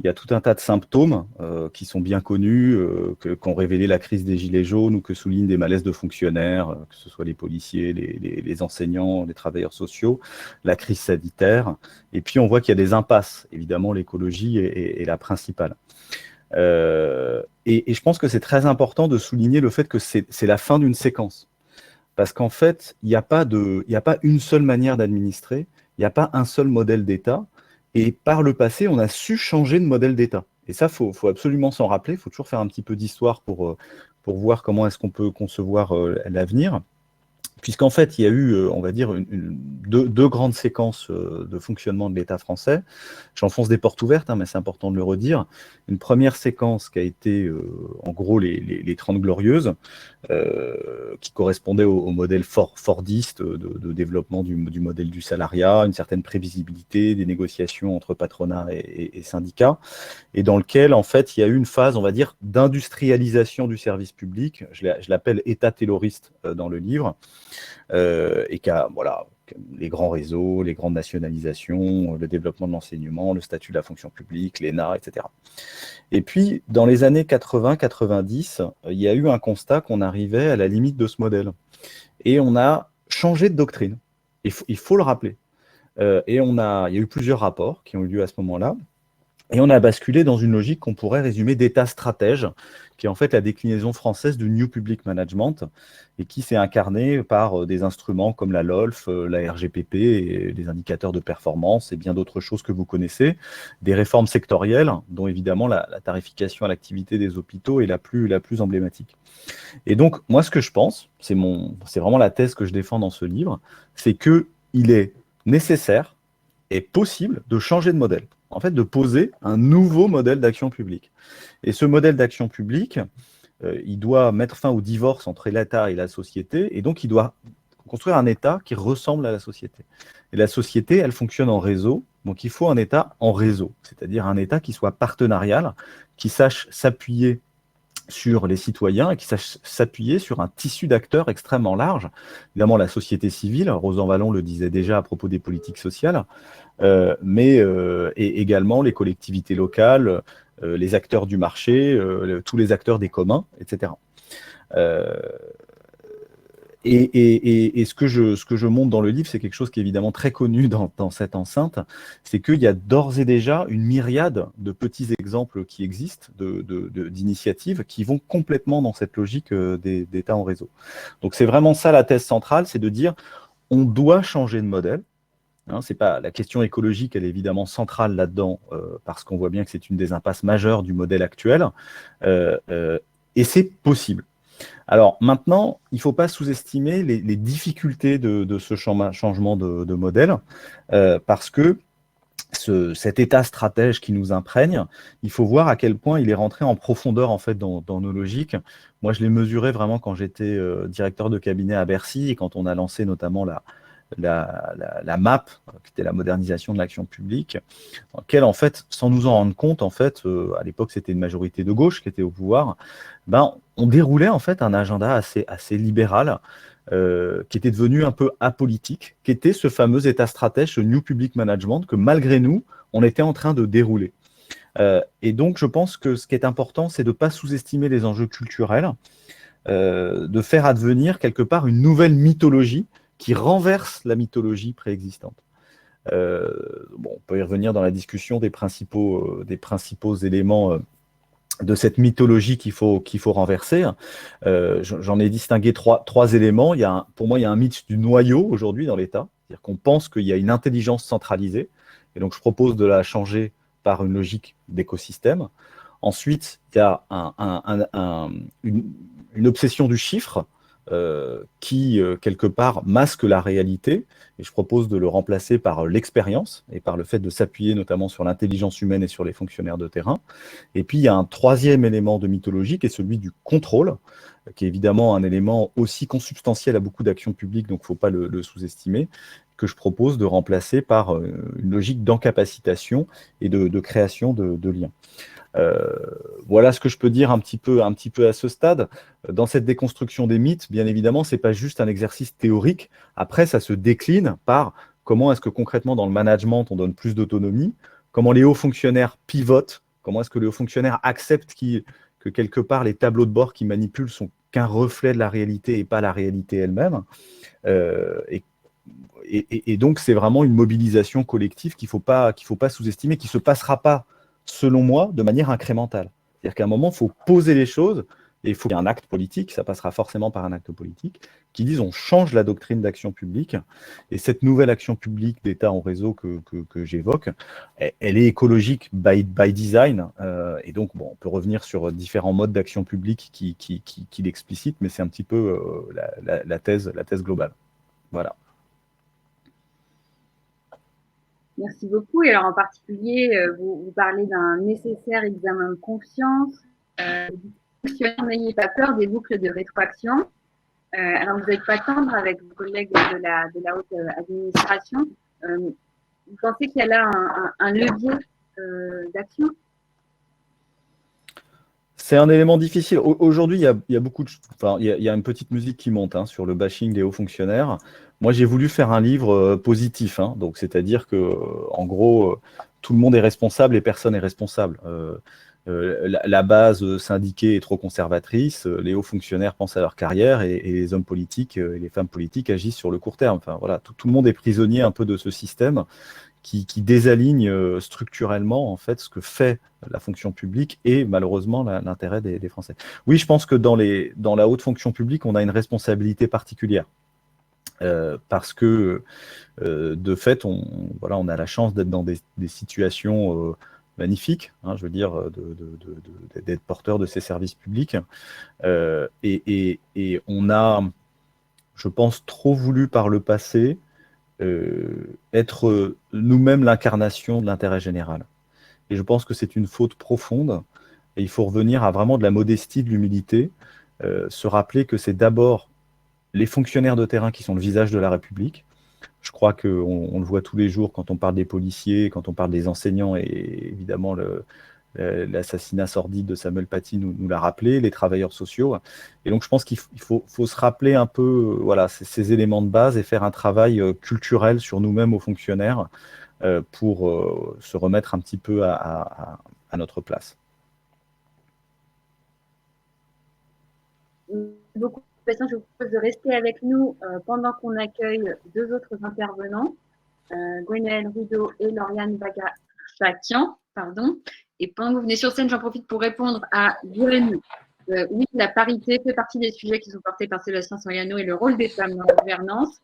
y a tout un tas de symptômes qui sont bien connus, qu'ont révélé la crise des Gilets jaunes ou que soulignent des malaises de fonctionnaires, que ce soit les policiers, les enseignants, les travailleurs sociaux, la crise sanitaire. Et puis on voit qu'il y a des impasses. Évidemment, l'écologie est la principale. Et je pense que c'est très important de souligner le fait que c'est la fin d'une séquence. Parce qu'en fait, il n'y a pas une seule manière d'administrer, il n'y a pas un seul modèle d'État. Et par le passé, on a su changer de modèle d'État. Et ça, faut absolument s'en rappeler. Il faut toujours faire un petit peu d'histoire pour voir comment est-ce qu'on peut concevoir l'avenir. Puisqu'en fait, il y a eu, on va dire, deux grandes séquences de fonctionnement de l'État français. J'enfonce des portes ouvertes, mais c'est important de le redire. Une première séquence qui a été, en gros, les 30 Glorieuses, qui correspondait au modèle fordiste de développement du modèle du salariat, une certaine prévisibilité des négociations entre patronat et syndicats, et dans lequel, en fait, il y a eu une phase, on va dire, d'industrialisation du service public. Je l'appelle État tayloriste dans le livre, et qui a, voilà, les grands réseaux, les grandes nationalisations, le développement de l'enseignement, le statut de la fonction publique, l'ENA, etc. Et puis, dans les années 80-90, il y a eu un constat qu'on arrivait à la limite de ce modèle. Et on a changé de doctrine. Il faut le rappeler. Et il y a eu plusieurs rapports qui ont eu lieu à ce moment-là. Et on a basculé dans une logique qu'on pourrait résumer d'État stratège, qui est en fait la déclinaison française du New Public Management, et qui s'est incarnée par des instruments comme la LOLF, la RGPP, et les indicateurs de performance, et bien d'autres choses que vous connaissez, des réformes sectorielles, dont évidemment la tarification à l'activité des hôpitaux est la plus emblématique. Et donc, moi, ce que je pense, c'est vraiment la thèse que je défends dans ce livre, c'est qu'il est nécessaire et possible de changer de modèle. En fait, de poser un nouveau modèle d'action publique. Et ce modèle d'action publique, il doit mettre fin au divorce entre l'État et la société, et donc il doit construire un État qui ressemble à la société. Et la société, elle fonctionne en réseau, donc il faut un État en réseau, c'est-à-dire un État qui soit partenarial, qui sache s'appuyer sur les citoyens et qui sache s'appuyer sur un tissu d'acteurs extrêmement large. Évidemment, la société civile, Rosan Vallon le disait déjà à propos des politiques sociales, mais et également les collectivités locales, les acteurs du marché, tous les acteurs des communs, etc. Et ce que je montre dans le livre, c'est quelque chose qui est évidemment très connu dans cette enceinte, c'est qu'il y a d'ores et déjà une myriade de petits exemples qui existent, d'initiatives qui vont complètement dans cette logique d'État en réseau. Donc c'est vraiment ça la thèse centrale, c'est de dire on doit changer de modèle. C'est pas, la question écologique, elle est évidemment centrale là-dedans, parce qu'on voit bien que c'est une des impasses majeures du modèle actuel, et c'est possible. Alors maintenant, il ne faut pas sous-estimer les difficultés de ce changement de modèle, parce que cet état stratège qui nous imprègne, il faut voir à quel point il est rentré en profondeur en fait dans nos logiques. Moi, je l'ai mesuré vraiment quand j'étais directeur de cabinet à Bercy et quand on a lancé notamment la MAP, qui était la modernisation de l'action publique, dans laquelle, en fait, sans nous en rendre compte, en fait, à l'époque, c'était une majorité de gauche qui était au pouvoir, on déroulait en fait un agenda assez libéral, qui était devenu un peu apolitique, qui était ce fameux état stratège, ce New Public Management, que malgré nous, on était en train de dérouler. Et donc, je pense que ce qui est important, c'est de ne pas sous-estimer les enjeux culturels, de faire advenir quelque part une nouvelle mythologie qui renverse la mythologie préexistante. On peut y revenir dans la discussion des principaux éléments de cette mythologie qu'il faut renverser. J'en ai distingué trois éléments. Pour moi, il y a un mythe du noyau aujourd'hui dans l'État, c'est-à-dire qu'on pense qu'il y a une intelligence centralisée, et donc je propose de la changer par une logique d'écosystème. Ensuite, il y a une obsession du chiffre, qui, quelque part, masque la réalité. Et je propose de le remplacer par l'expérience et par le fait de s'appuyer notamment sur l'intelligence humaine et sur les fonctionnaires de terrain. Et puis, il y a un troisième élément de mythologie qui est celui du contrôle, qui est évidemment un élément aussi consubstantiel à beaucoup d'actions publiques, donc il ne faut pas le sous-estimer, que je propose de remplacer par une logique d'encapacitation et de création de liens. Voilà ce que je peux dire un petit peu à ce stade. Dans cette déconstruction des mythes, bien évidemment, ce n'est pas juste un exercice théorique. Après, ça se décline par comment est-ce que concrètement dans le management, on donne plus d'autonomie, comment les hauts fonctionnaires pivotent, comment est-ce que les hauts fonctionnaires acceptent que quelque part les tableaux de bord qu'ils manipulent sont qu'un reflet de la réalité et pas la réalité elle-même. Et donc, c'est vraiment une mobilisation collective qu'il ne faut pas sous-estimer, qui ne se passera pas, selon moi, de manière incrémentale. C'est-à-dire qu'à un moment, il faut poser les choses, et il faut qu'il y ait un acte politique, ça passera forcément par un acte politique, qui dise on change la doctrine d'action publique, et cette nouvelle action publique d'État en réseau que j'évoque, elle est écologique by design, et donc bon, on peut revenir sur différents modes d'action publique qui l'explicitent, mais c'est un petit peu la thèse globale. Voilà. Merci beaucoup. Et alors en particulier, vous parlez d'un nécessaire examen de confiance. N'ayez pas peur des boucles de rétroaction. Alors vous n'êtes pas tendre avec vos collègues de la haute administration. Vous pensez qu'il y a là un levier d'action? C'est un élément difficile. Aujourd'hui, il y a beaucoup de, enfin, il y a une petite musique qui monte sur le bashing des hauts fonctionnaires. Moi, j'ai voulu faire un livre positif, donc c'est-à-dire que, en gros, tout le monde est responsable et personne n'est responsable. La base syndiquée est trop conservatrice, les hauts fonctionnaires pensent à leur carrière et les hommes politiques et les femmes politiques agissent sur le court terme. Enfin, voilà, tout le monde est prisonnier un peu de ce système qui désaligne structurellement en fait ce que fait la fonction publique et malheureusement l'intérêt des Français. Oui, je pense que dans la haute fonction publique, on a une responsabilité particulière. Parce que de fait, on a la chance d'être dans des situations magnifiques, je veux dire, d'être porteur de ces services publics. Et on a, je pense, trop voulu par le passé être nous-mêmes l'incarnation de l'intérêt général. Et je pense que c'est une faute profonde. Et il faut revenir à vraiment de la modestie, de l'humilité, se rappeler que c'est d'abord les fonctionnaires de terrain qui sont le visage de la République. Je crois qu'on le voit tous les jours quand on parle des policiers, quand on parle des enseignants, et évidemment l'assassinat sordide de Samuel Paty nous l'a rappelé, les travailleurs sociaux. Et donc je pense qu'il faut se rappeler un peu voilà, ces éléments de base et faire un travail culturel sur nous-mêmes aux fonctionnaires pour se remettre un petit peu à notre place. Beaucoup. Je vous propose de rester avec nous pendant qu'on accueille deux autres intervenants, Gwenaëlle Rudeau et Lauriane Bagachakian, pardon. Et pendant que vous venez sur scène, j'en profite pour répondre à Gwen. Oui, la parité fait partie des sujets qui sont portés par Sébastien Soriano et le rôle des femmes dans la gouvernance.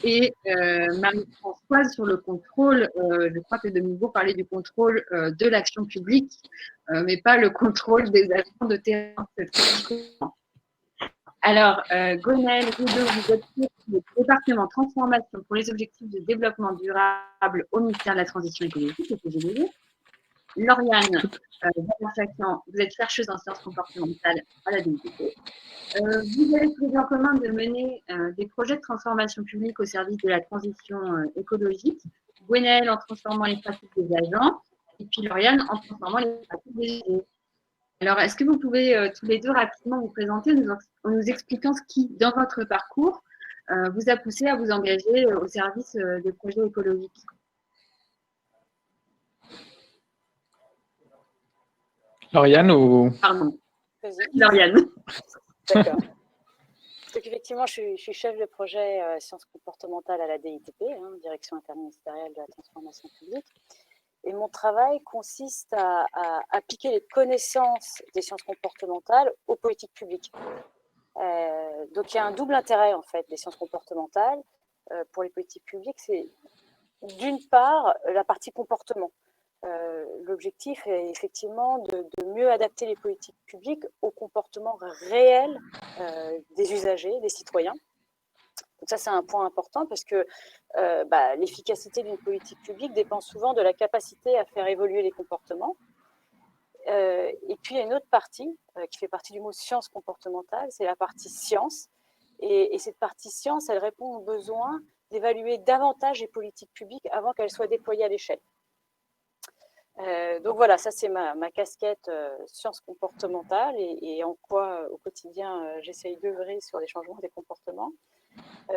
Et Marie-Françoise sur le contrôle, je crois que de nouveau parler du contrôle de l'action publique, mais pas le contrôle des agents de terrain. Alors, Gwenaëlle Rudeau, vous êtes le département transformation pour les objectifs de développement durable au ministère de la Transition écologique, le TGDD. Lauriane Bagachakian, vous êtes chercheuse en sciences comportementales à la DITP. Vous avez prévu en commun de mener des projets de transformation publique au service de la transition écologique. Gwenaëlle en transformant les pratiques des agents et puis Lauriane en transformant les pratiques des agents. Alors, est-ce que vous pouvez tous les deux rapidement vous présenter en nous expliquant ce qui, dans votre parcours, vous a poussé à vous engager au service des projets écologiques? Lauriane ou... Pardon. Lauriane. D'accord. Donc, effectivement, je suis chef de projet sciences comportementales à la DITP, Direction interministérielle de la transformation publique. Et mon travail consiste à appliquer les connaissances des sciences comportementales aux politiques publiques. Donc, il y a un double intérêt, en fait, des sciences comportementales pour les politiques publiques. C'est d'une part la partie comportement. l'objectif est effectivement de mieux adapter les politiques publiques au comportement réel des usagers, des citoyens. Donc ça, c'est un point important parce que l'efficacité d'une politique publique dépend souvent de la capacité à faire évoluer les comportements. Et puis, il y a une autre partie qui fait partie du mot science comportementale, c'est la partie science. Et cette partie science, elle répond au besoin d'évaluer davantage les politiques publiques avant qu'elles soient déployées à l'échelle. Donc voilà, ça c'est ma casquette science comportementale et en quoi au quotidien j'essaye d'œuvrer sur les changements des comportements.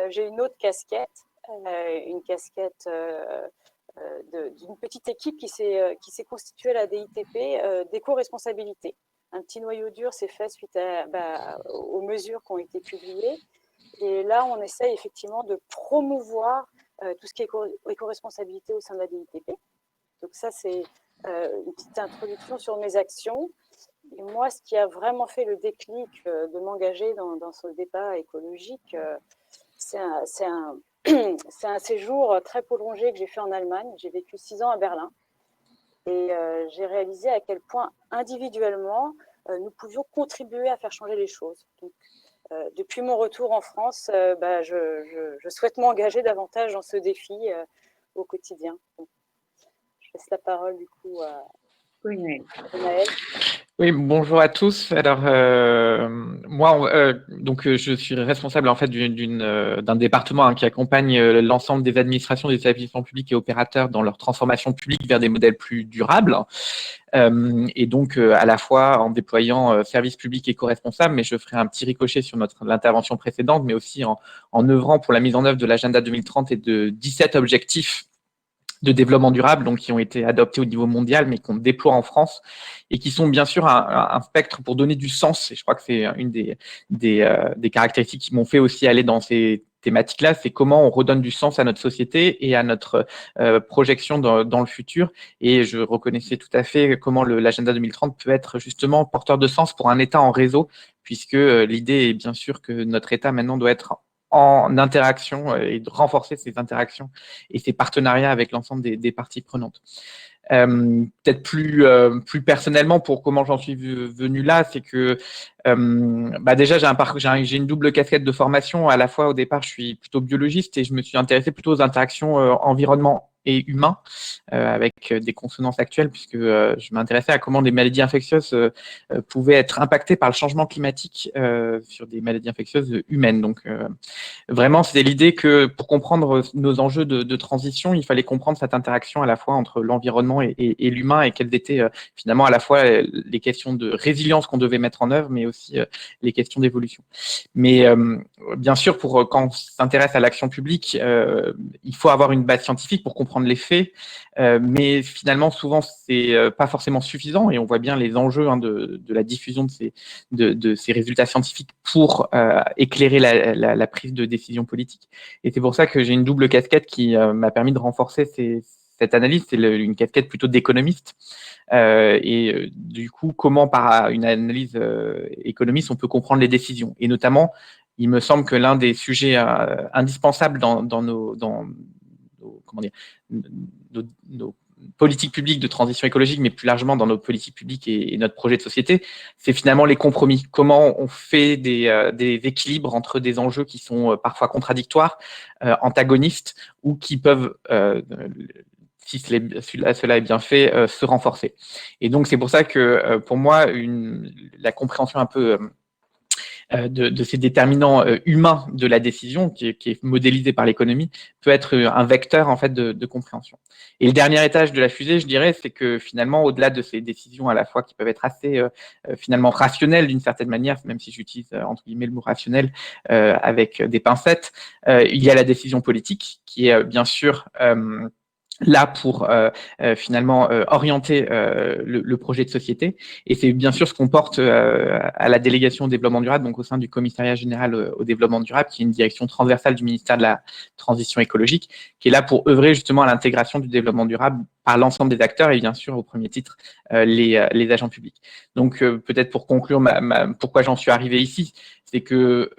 J'ai une autre casquette, une casquette d'une petite équipe qui s'est constituée à la DITP d'éco-responsabilité. Un petit noyau dur s'est fait suite aux mesures qui ont été publiées. Et là, on essaye effectivement de promouvoir tout ce qui est éco-responsabilité au sein de la DITP. Donc ça, c'est une petite introduction sur mes actions. Et moi, ce qui a vraiment fait le déclic de m'engager dans ce débat écologique, c'est un séjour très prolongé que j'ai fait en Allemagne. J'ai vécu 6 ans à Berlin. Et j'ai réalisé à quel point, individuellement, nous pouvions contribuer à faire changer les choses. Donc, depuis mon retour en France, je souhaite m'engager davantage dans ce défi au quotidien. Donc, je laisse la parole du coup à Naël. Oui, bonjour à tous. Alors, moi, je suis responsable en fait d'un département qui accompagne l'ensemble des administrations, des établissements publics et opérateurs dans leur transformation publique vers des modèles plus durables. Et donc, à la fois en déployant services publics éco-responsables, mais je ferai un petit ricochet sur l'intervention précédente, mais aussi en œuvrant pour la mise en œuvre de l'agenda 2030 et de 17 objectifs de développement durable, donc qui ont été adoptés au niveau mondial, mais qu'on déploie en France et qui sont bien sûr un spectre pour donner du sens. Et je crois que c'est une des caractéristiques qui m'ont fait aussi aller dans ces thématiques-là, c'est comment on redonne du sens à notre société et à notre projection dans le futur. Et je reconnaissais tout à fait comment l'agenda 2030 peut être justement porteur de sens pour un État en réseau, puisque l'idée est bien sûr que notre État maintenant doit être en interaction et de renforcer ces interactions et ces partenariats avec l'ensemble des parties prenantes. Peut-être plus personnellement pour comment j'en suis venu là, c'est que déjà j'ai une double casquette de formation. À la fois au départ je suis plutôt biologiste et je me suis intéressé plutôt aux interactions environnement et humain avec des consonances actuelles puisque je m'intéressais à comment des maladies infectieuses pouvaient être impactées par le changement climatique sur des maladies infectieuses humaines. Donc vraiment, c'était l'idée que pour comprendre nos enjeux de transition, il fallait comprendre cette interaction à la fois entre l'environnement et l'humain et quelles étaient finalement à la fois les questions de résilience qu'on devait mettre en œuvre, mais aussi les questions d'évolution. Mais bien sûr, quand on s'intéresse à l'action publique, il faut avoir une base scientifique pour comprendre les faits, mais finalement, souvent, c'est pas forcément suffisant et on voit bien les enjeux de la diffusion de ces résultats scientifiques pour éclairer la prise de décision politique. Et c'est pour ça que j'ai une double casquette qui m'a permis de renforcer cette analyse. C'est une casquette plutôt d'économiste. Du coup, comment par une analyse économiste, on peut comprendre les décisions. Et notamment, il me semble que l'un des sujets indispensables dans nos politiques publiques de transition écologique, mais plus largement dans nos politiques publiques et notre projet de société, c'est finalement les compromis. Comment on fait des équilibres entre des enjeux qui sont parfois contradictoires, antagonistes, ou qui peuvent, si cela est bien fait, se renforcer. Et donc, c'est pour ça que, pour moi, la compréhension un peu de ces déterminants humains de la décision, qui est modélisé par l'économie, peut être un vecteur en fait de compréhension. Et le dernier étage de la fusée, je dirais, c'est que finalement, au-delà de ces décisions à la fois qui peuvent être assez finalement rationnelles d'une certaine manière, même si j'utilise entre guillemets le mot rationnel avec des pincettes, il y a la décision politique qui est bien sûr là pour finalement orienter le projet de société. Et c'est bien sûr ce qu'on porte à la délégation au développement durable, donc au sein du commissariat général au développement durable, qui est une direction transversale du ministère de la Transition écologique, qui est là pour œuvrer justement à l'intégration du développement durable par l'ensemble des acteurs et bien sûr au premier titre les agents publics. Donc peut-être pour conclure pourquoi j'en suis arrivé ici, c'est que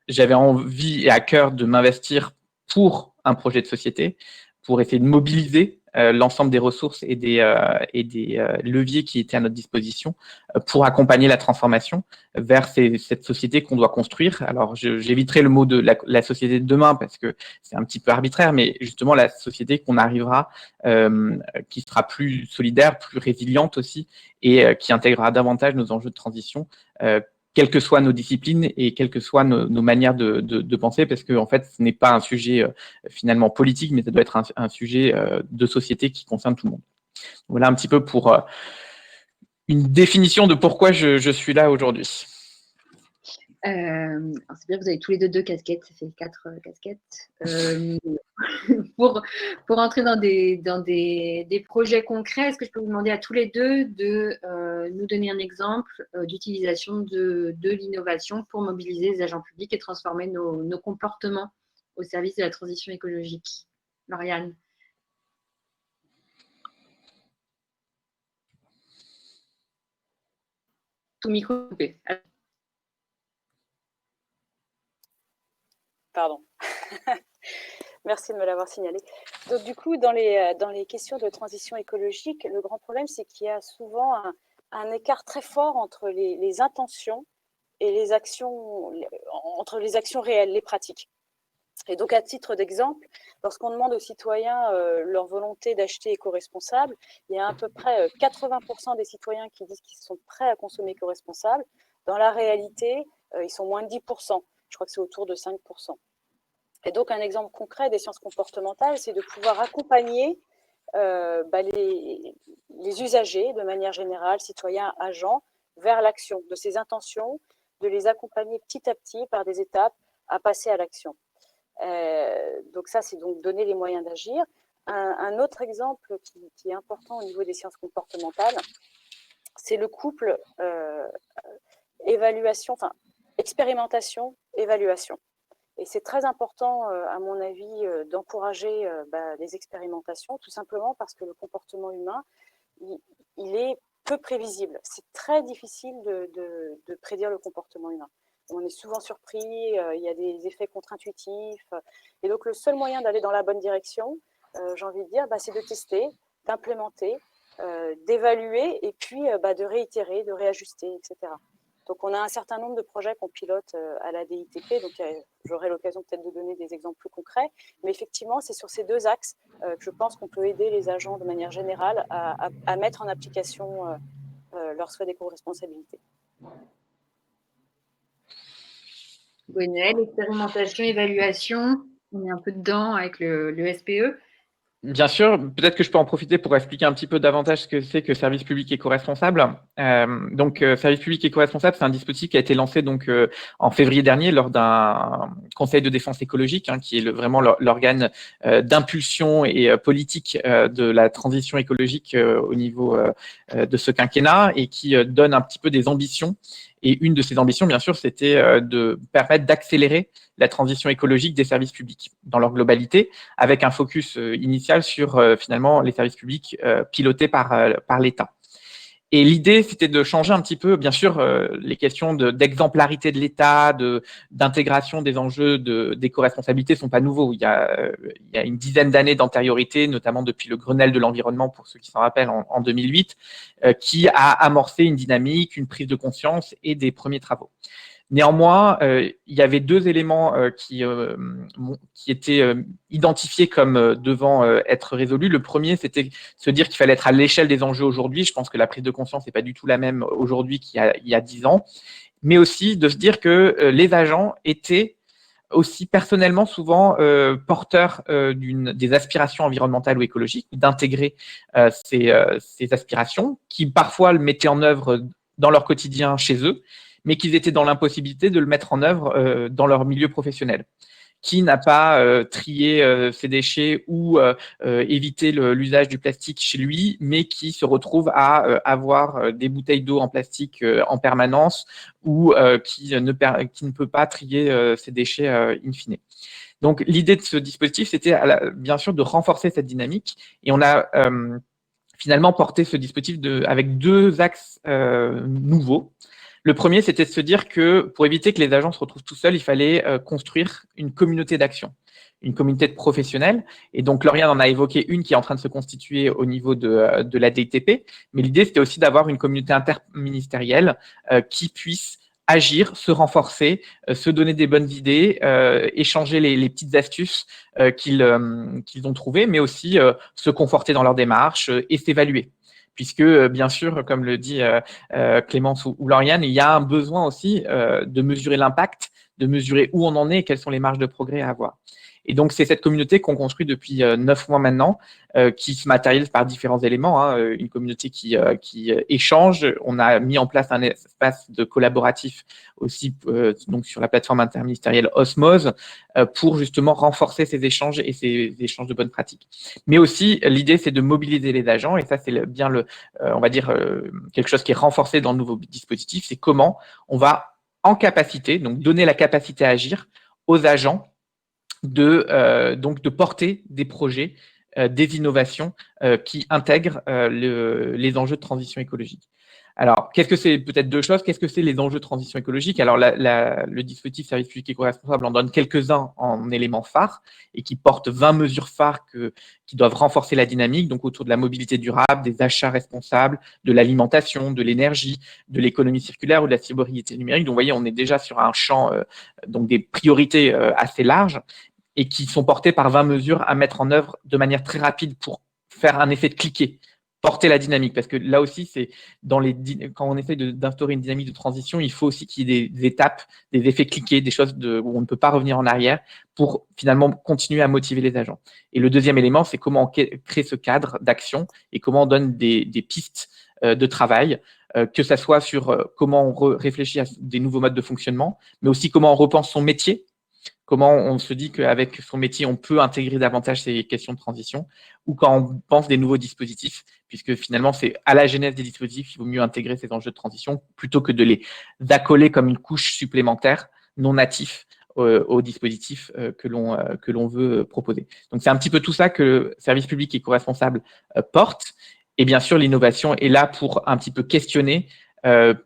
j'avais envie et à cœur de m'investir pour un projet de société, pour essayer de mobiliser l'ensemble des ressources et des leviers qui étaient à notre disposition pour accompagner la transformation vers cette société qu'on doit construire. Alors, j'éviterai le mot de la société de demain parce que c'est un petit peu arbitraire, mais justement la société qu'on arrivera, qui sera plus solidaire, plus résiliente aussi, et qui intégrera davantage nos enjeux de transition, quelles que soient nos disciplines et quelles que soient nos manières de penser, parce que en fait, ce n'est pas un sujet finalement politique, mais ça doit être un sujet de société qui concerne tout le monde. Voilà un petit peu pour une définition de pourquoi je suis là aujourd'hui. C'est bien, vous avez tous les deux casquettes, ça fait 4 casquettes. Pour entrer dans des projets concrets, est-ce que je peux vous demander à tous les deux de nous donner un exemple d'utilisation de l'innovation pour mobiliser les agents publics et transformer nos comportements au service de la transition écologique? Lauriane. Tout micro coupé. Pardon. Merci de me l'avoir signalé. Donc, du coup, dans les questions de transition écologique, le grand problème, c'est qu'il y a souvent un écart très fort entre les intentions et les actions, entre les actions réelles, les pratiques. Et donc, à titre d'exemple, lorsqu'on demande aux citoyens leur volonté d'acheter éco-responsable, il y a à peu près 80% des citoyens qui disent qu'ils sont prêts à consommer éco-responsable. Dans la réalité, ils sont moins de 10%. Je crois que c'est autour de 5%. Et donc, un exemple concret des sciences comportementales, c'est de pouvoir accompagner les usagers, de manière générale, citoyens, agents, vers l'action, de ces intentions, de les accompagner petit à petit par des étapes à passer à l'action. Donc ça, c'est donc donner les moyens d'agir. Un autre exemple qui est important au niveau des sciences comportementales, c'est le couple expérimentation, évaluation. Et c'est très important, à mon avis, d'encourager les expérimentations, tout simplement parce que le comportement humain, il est peu prévisible. C'est très difficile de prédire le comportement humain. On est souvent surpris, il y a des effets contre-intuitifs. Et donc, le seul moyen d'aller dans la bonne direction, j'ai envie de dire, c'est de tester, d'implémenter, d'évaluer et puis de réitérer, de réajuster, etc. Donc, on a un certain nombre de projets qu'on pilote à la DITP. Donc, j'aurai l'occasion peut-être de donner des exemples plus concrets. Mais effectivement, c'est sur ces deux axes que je pense qu'on peut aider les agents de manière générale à mettre en application leur souhait d'éco-responsabilité. Gwenaëlle, expérimentation, évaluation, on est un peu dedans avec le SPE. Bien sûr, peut-être que je peux en profiter pour expliquer un petit peu davantage ce que c'est que service public éco-responsable. Service public éco-responsable, c'est un dispositif qui a été lancé en février dernier lors d'un conseil de défense écologique, qui est vraiment l'organe d'impulsion et politique de la transition écologique au niveau de ce quinquennat et qui donne un petit peu des ambitions. Et une de ces ambitions, bien sûr, c'était de permettre d'accélérer la transition écologique des services publics dans leur globalité, avec un focus initial sur finalement les services publics pilotés par l'État. Et l'idée, c'était de changer un petit peu, bien sûr, les questions d'exemplarité de l'État, d'intégration des enjeux d'éco-responsabilité ne sont pas nouveaux. Il y a une dizaine d'années d'antériorité, notamment depuis le Grenelle de l'environnement, pour ceux qui s'en rappellent, en 2008, qui a amorcé une dynamique, une prise de conscience et des premiers travaux. Néanmoins, il y avait deux éléments qui étaient identifiés comme devant être résolus. Le premier, c'était se dire qu'il fallait être à l'échelle des enjeux aujourd'hui. Je pense que la prise de conscience n'est pas du tout la même aujourd'hui qu'il y a 10 ans. Mais aussi de se dire que les agents étaient aussi personnellement souvent porteurs des aspirations environnementales ou écologiques, d'intégrer ces aspirations, qui parfois le mettaient en œuvre dans leur quotidien chez eux, mais qu'ils étaient dans l'impossibilité de le mettre en œuvre dans leur milieu professionnel. Qui n'a pas trié ses déchets ou évité l'usage du plastique chez lui, mais qui se retrouve à avoir des bouteilles d'eau en plastique en permanence ou qui ne peut pas trier ses déchets in fine. Donc, l'idée de ce dispositif, c'était bien sûr de renforcer cette dynamique et on a finalement porté ce dispositif avec deux axes nouveaux. Le premier, c'était de se dire que pour éviter que les agents se retrouvent tout seuls, il fallait construire une communauté d'action. une communauté de professionnels. Et donc, Lauriane en a évoqué une qui est en train de se constituer au niveau de la DITP. Mais l'idée, c'était aussi d'avoir une communauté interministérielle qui puisse agir, se renforcer, se donner des bonnes idées, échanger les petites astuces qu'ils ont trouvées, mais aussi se conforter dans leur démarche et s'évaluer. Puisque, bien sûr, comme le dit Clémence ou Lauriane, il y a un besoin aussi de mesurer l'impact, de mesurer où on en est et quelles sont les marges de progrès à avoir. Et donc, c'est cette communauté qu'on construit depuis 9 mois maintenant, qui se matérialise par différents éléments. Hein, une communauté qui échange. On a mis en place un espace de collaboratif aussi donc sur la plateforme interministérielle Osmose pour justement renforcer ces échanges et ces échanges de bonnes pratiques. Mais aussi, l'idée, c'est de mobiliser les agents. Et ça, c'est bien on va dire, quelque chose qui est renforcé dans le nouveau dispositif. C'est comment on va en capacité, donc donner la capacité à agir aux agents donc de porter des projets, des innovations qui intègrent les enjeux de transition écologique. Alors, qu'est-ce que c'est? Peut-être deux choses. Qu'est-ce que c'est les enjeux de transition écologique? Alors, le dispositif service public éco-responsable en donne quelques-uns en éléments phares et qui portent 20 mesures phares qui doivent renforcer la dynamique, donc autour de la mobilité durable, des achats responsables, de l'alimentation, de l'énergie, de l'économie circulaire ou de la sobriété numérique. Donc, vous voyez, on est déjà sur un champ, donc des priorités assez larges et qui sont portées par 20 mesures à mettre en œuvre de manière très rapide pour faire un effet de cliquet, porter la dynamique. Parce que là aussi, c'est quand on essaie d'instaurer une dynamique de transition, il faut aussi qu'il y ait des étapes, des effets cliqués, des choses où on ne peut pas revenir en arrière pour finalement continuer à motiver les agents. Et le deuxième élément, c'est comment on crée ce cadre d'action et comment on donne des pistes de travail, que ça soit sur comment on réfléchit à des nouveaux modes de fonctionnement, mais aussi comment on repense son métier. Comment on se dit qu'avec son métier, on peut intégrer davantage ces questions de transition, ou quand on pense des nouveaux dispositifs, puisque finalement, c'est à la genèse des dispositifs qu'il vaut mieux intégrer ces enjeux de transition, plutôt que de les accoler comme une couche supplémentaire non natif aux dispositifs que l'on veut proposer. Donc, c'est un petit peu tout ça que le service public éco-responsable porte. Et bien sûr, l'innovation est là pour un petit peu questionner,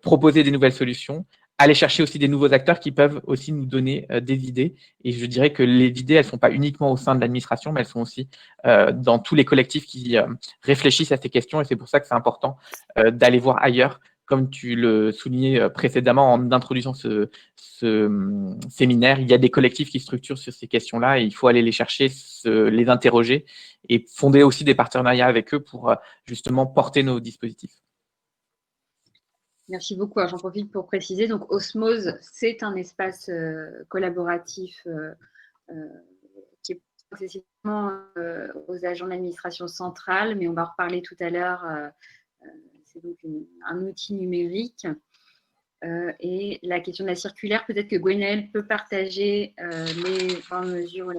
proposer des nouvelles solutions, aller chercher aussi des nouveaux acteurs qui peuvent aussi nous donner des idées. Et je dirais que les idées, elles ne sont pas uniquement au sein de l'administration, mais elles sont aussi dans tous les collectifs qui réfléchissent à ces questions. Et c'est pour ça que c'est important d'aller voir ailleurs, comme tu le soulignais précédemment en introduisant ce séminaire. Il y a des collectifs qui structurent sur ces questions-là et il faut aller les chercher, les interroger et fonder aussi des partenariats avec eux pour justement porter nos dispositifs. Merci beaucoup. J'en profite pour préciser. Donc, Osmose, c'est un espace collaboratif qui est accessible aux agents de l'administration centrale, mais on va en reparler tout à l'heure. C'est donc un outil numérique. Et la question de la circulaire, peut-être que Gwenaëlle peut partager les 20 mesures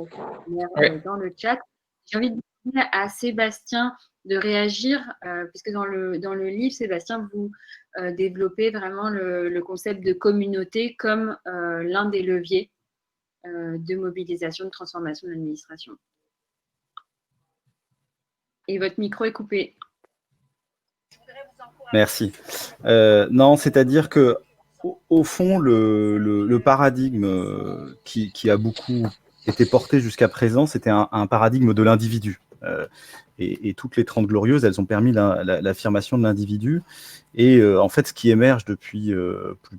dans le chat. J'ai envie de demander à Sébastien de réagir, puisque dans le livre, Sébastien, vous développez vraiment le concept de communauté comme l'un des leviers de mobilisation, de transformation de l'administration. Et votre micro est coupé. Merci. Non, c'est-à-dire que au fond, le paradigme qui a beaucoup été porté jusqu'à présent, c'était un paradigme de l'individu. Et toutes les 30 glorieuses, elles ont permis l'affirmation de l'individu. Et en fait, ce qui émerge depuis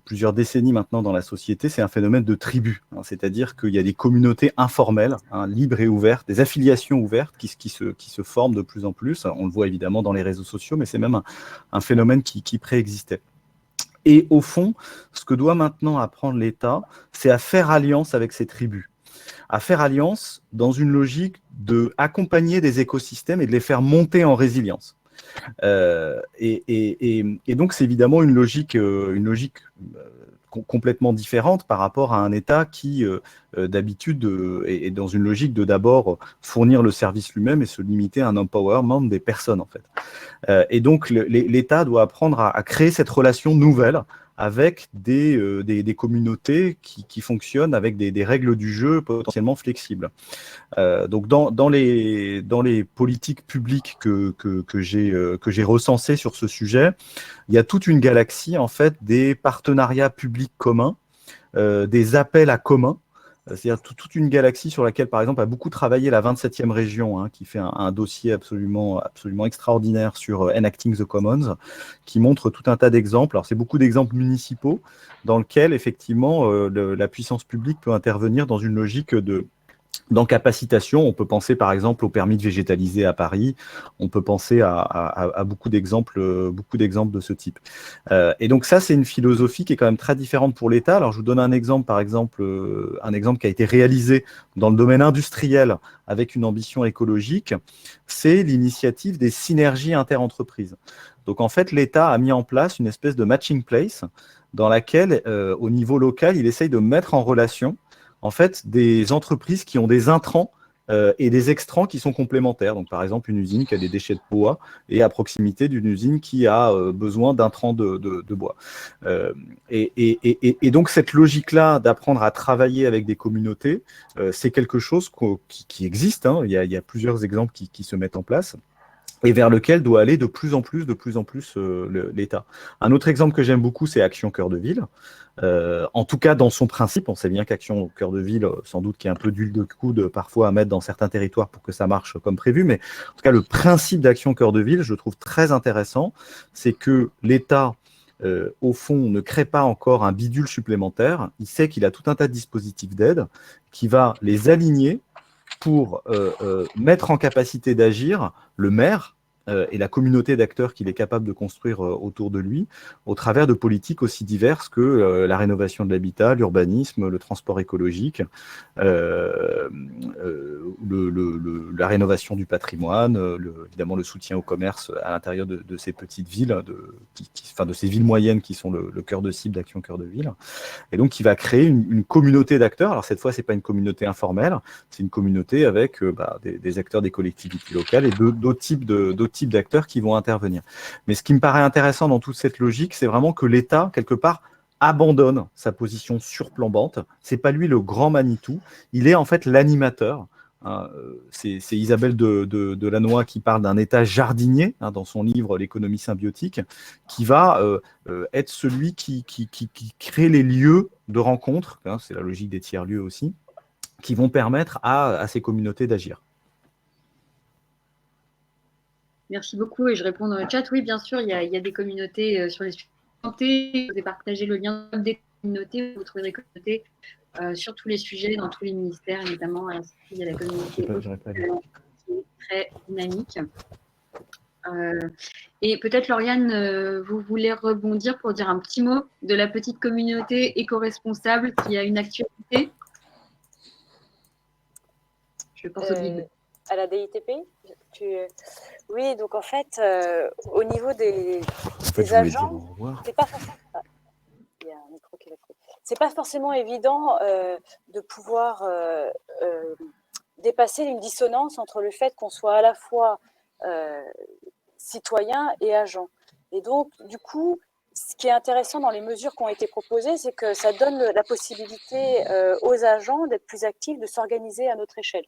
plusieurs décennies maintenant dans la société, c'est un phénomène de tribu. Hein, c'est-à-dire qu'il y a des communautés informelles, libres et ouvertes, des affiliations ouvertes qui se forment de plus en plus. On le voit évidemment dans les réseaux sociaux, mais c'est même un phénomène qui préexistait. Et au fond, ce que doit maintenant apprendre l'État, c'est à faire alliance avec ces tribus. À faire alliance dans une logique d'accompagner des écosystèmes et de les faire monter en résilience. Et donc, c'est évidemment une logique complètement différente par rapport à un État qui, d'habitude, est dans une logique de d'abord fournir le service lui-même et se limiter à un empowerment des personnes, en fait. Et donc, l'État doit apprendre à créer cette relation nouvelle avec des communautés qui fonctionnent avec des règles du jeu potentiellement flexibles. Donc dans les politiques publiques que j'ai recensées sur ce sujet, il y a toute une galaxie en fait des partenariats publics communs, des appels à communs, c'est-à-dire toute une galaxie sur laquelle, par exemple, a beaucoup travaillé la 27e région, hein, qui fait un dossier absolument extraordinaire sur Enacting the Commons, qui montre tout un tas d'exemples. Alors, c'est beaucoup d'exemples municipaux dans lesquels, effectivement, la puissance publique peut intervenir dans une logique d'encapacitation. On peut penser par exemple au permis de végétaliser à Paris, on peut penser à beaucoup d'exemples de ce type. Et donc ça, c'est une philosophie qui est quand même très différente pour l'État. Alors je vous donne un exemple, par exemple, un exemple qui a été réalisé dans le domaine industriel avec une ambition écologique, c'est l'initiative des synergies interentreprises. Donc en fait, l'État a mis en place une espèce de matching place dans laquelle, au niveau local, il essaye de mettre en relation en fait, des entreprises qui ont des intrants et des extrants qui sont complémentaires. Donc, par exemple, une usine qui a des déchets de bois et à proximité d'une usine qui a besoin d'intrants de bois. Et donc, cette logique-là d'apprendre à travailler avec des communautés, c'est quelque chose qui existe. Hein. Il y a plusieurs exemples qui se mettent en place et vers lequel doit aller de plus en plus l'État. Un autre exemple que j'aime beaucoup, c'est Action Cœur de Ville. En tout cas, dans son principe, on sait bien qu'Action Cœur de Ville, sans doute qu'il y a un peu d'huile de coude parfois à mettre dans certains territoires pour que ça marche comme prévu, mais en tout cas, le principe d'Action Cœur de Ville, je le trouve très intéressant, c'est que l'État, au fond, ne crée pas encore un bidule supplémentaire. Il sait qu'il a tout un tas de dispositifs d'aide qui va les aligner pour mettre en capacité d'agir le maire et la communauté d'acteurs qu'il est capable de construire autour de lui, au travers de politiques aussi diverses que la rénovation de l'habitat, l'urbanisme, le transport écologique, la rénovation du patrimoine, évidemment le soutien au commerce à l'intérieur de ces petites villes, de ces villes moyennes qui sont le cœur de cible d'Action Cœur de Ville. Et donc, il va créer une communauté d'acteurs. Alors, cette fois, ce n'est pas une communauté informelle, c'est une communauté avec des acteurs des collectivités locales et d'autres types d'acteurs qui vont intervenir. Mais ce qui me paraît intéressant dans toute cette logique, c'est vraiment que l'État, quelque part, abandonne sa position surplombante. Ce n'est pas lui le grand Manitou, il est en fait l'animateur. Hein, c'est Isabelle de Lannoy qui parle d'un État jardinier dans son livre L'économie symbiotique, qui va être celui qui crée les lieux de rencontre, hein, c'est la logique des tiers-lieux aussi, qui vont permettre à ces communautés d'agir. Merci beaucoup. Et je réponds dans le chat. Oui, bien sûr, il y a des communautés sur les sujets de santé. Vous avez partagé le lien des communautés. Vous trouverez des communautés sur tous les sujets, dans tous les ministères, et notamment il y a la communauté qui est très dynamique. Et peut-être, Lauriane, vous voulez rebondir pour dire un petit mot de la petite communauté éco-responsable qui a une actualité? Je pense au guide. À la DITP Oui, donc en fait, au niveau des agents, c'est pas forcément... il y a un micro qui l'a pris. C'est pas forcément évident de pouvoir dépasser une dissonance entre le fait qu'on soit à la fois citoyen et agent. Et donc, du coup, ce qui est intéressant dans les mesures qui ont été proposées, c'est que ça donne la possibilité aux agents d'être plus actifs, de s'organiser à notre échelle.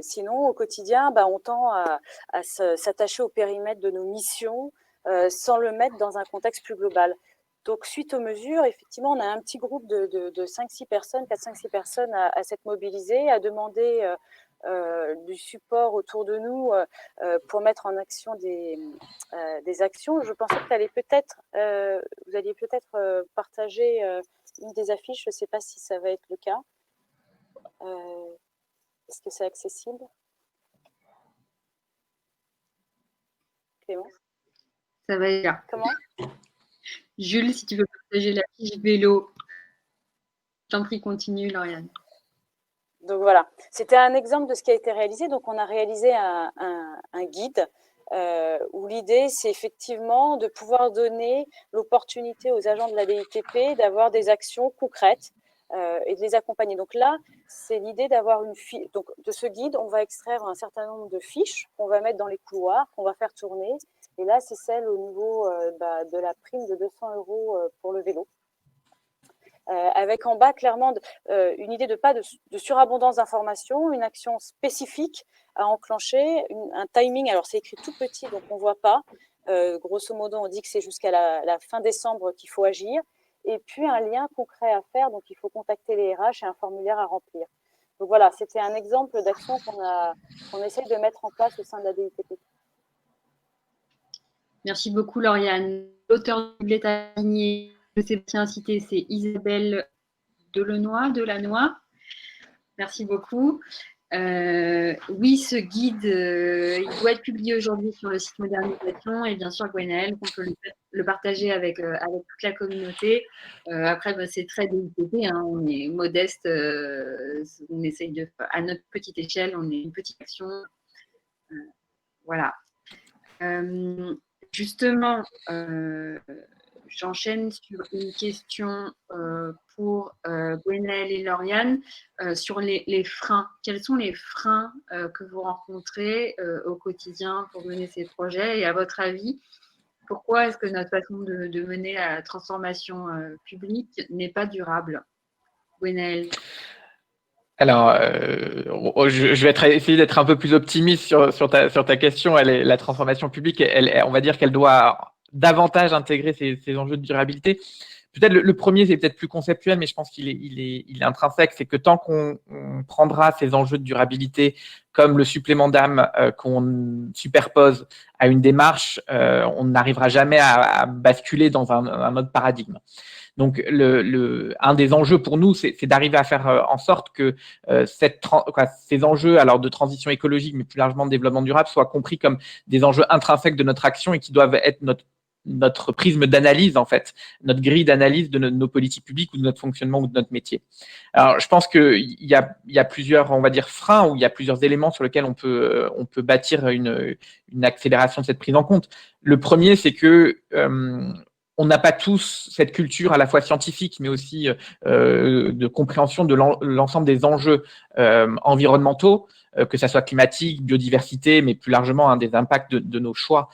Sinon, au quotidien, on tend à s'attacher au périmètre de nos missions sans le mettre dans un contexte plus global. Donc, suite aux mesures, effectivement, on a un petit groupe de 5-6 personnes, 4-5-6 personnes à s'être mobilisées, à demander du support autour de nous pour mettre en action des actions. Je pensais que vous alliez peut-être partager une des affiches. Je ne sais pas si ça va être le cas. Est-ce que c'est accessible? Clément? Ça va être là. Comment? Jules, si tu veux partager la fiche vélo. Je t'en prie, continue, Lauriane. Donc voilà, c'était un exemple de ce qui a été réalisé. Donc on a réalisé un guide où l'idée, c'est effectivement de pouvoir donner l'opportunité aux agents de la DITP d'avoir des actions concrètes et de les accompagner. Donc là, c'est l'idée d'avoir une fiche. Donc de ce guide, on va extraire un certain nombre de fiches qu'on va mettre dans les couloirs, qu'on va faire tourner. Et là, c'est celle au niveau de la prime de 200 € pour le vélo. Avec en bas clairement une idée de surabondance d'informations, une action spécifique à enclencher, un timing. Alors c'est écrit tout petit, donc on ne voit pas. Grosso modo, on dit que c'est jusqu'à la fin décembre qu'il faut agir. et puis un lien concret à faire. Donc, il faut contacter les RH et un formulaire à remplir. Donc voilà, c'était un exemple d'action qu'on essaie de mettre en place au sein de la DITP. Merci beaucoup, Lauriane. L'auteur du bulletin signé de Sébastien cité, c'est Isabelle Delannoy. Merci beaucoup. Oui, ce guide, il doit être publié aujourd'hui sur le site Modernisation et bien sûr, Gwenaëlle, on peut le partager avec toute la communauté. Après, c'est très DITP, hein, on est modeste, on essaye à notre petite échelle, on est une petite action. Voilà. Justement, j'enchaîne sur une question pour Gwenaëlle et Lauriane sur les freins. Quels sont les freins que vous rencontrez au quotidien pour mener ces projets? Et à votre avis, pourquoi est-ce que notre façon de mener la transformation publique n'est pas durable? Gwenaëlle. Alors, je vais essayer d'être un peu plus optimiste sur ta question. La transformation publique, on va dire qu'elle doit davantage intégrer ces enjeux de durabilité. Peut-être le premier, c'est peut-être plus conceptuel, mais je pense qu'il est intrinsèque. C'est que tant qu'on prendra ces enjeux de durabilité comme le supplément d'âme qu'on superpose à une démarche, on n'arrivera jamais à basculer dans un autre paradigme. Donc, un des enjeux pour nous, c'est d'arriver à faire en sorte que ces enjeux alors de transition écologique, mais plus largement de développement durable, soient compris comme des enjeux intrinsèques de notre action et qui doivent être notre prisme d'analyse, en fait, notre grille d'analyse de nos politiques publiques ou de notre fonctionnement ou de notre métier. Alors, je pense qu'il y a plusieurs, on va dire, freins, ou il y a plusieurs éléments sur lesquels on peut bâtir une accélération de cette prise en compte. Le premier, c'est que on n'a pas tous cette culture à la fois scientifique, mais aussi de compréhension de l'ensemble des enjeux environnementaux, que ça soit climatique, biodiversité, mais plus largement des impacts de nos choix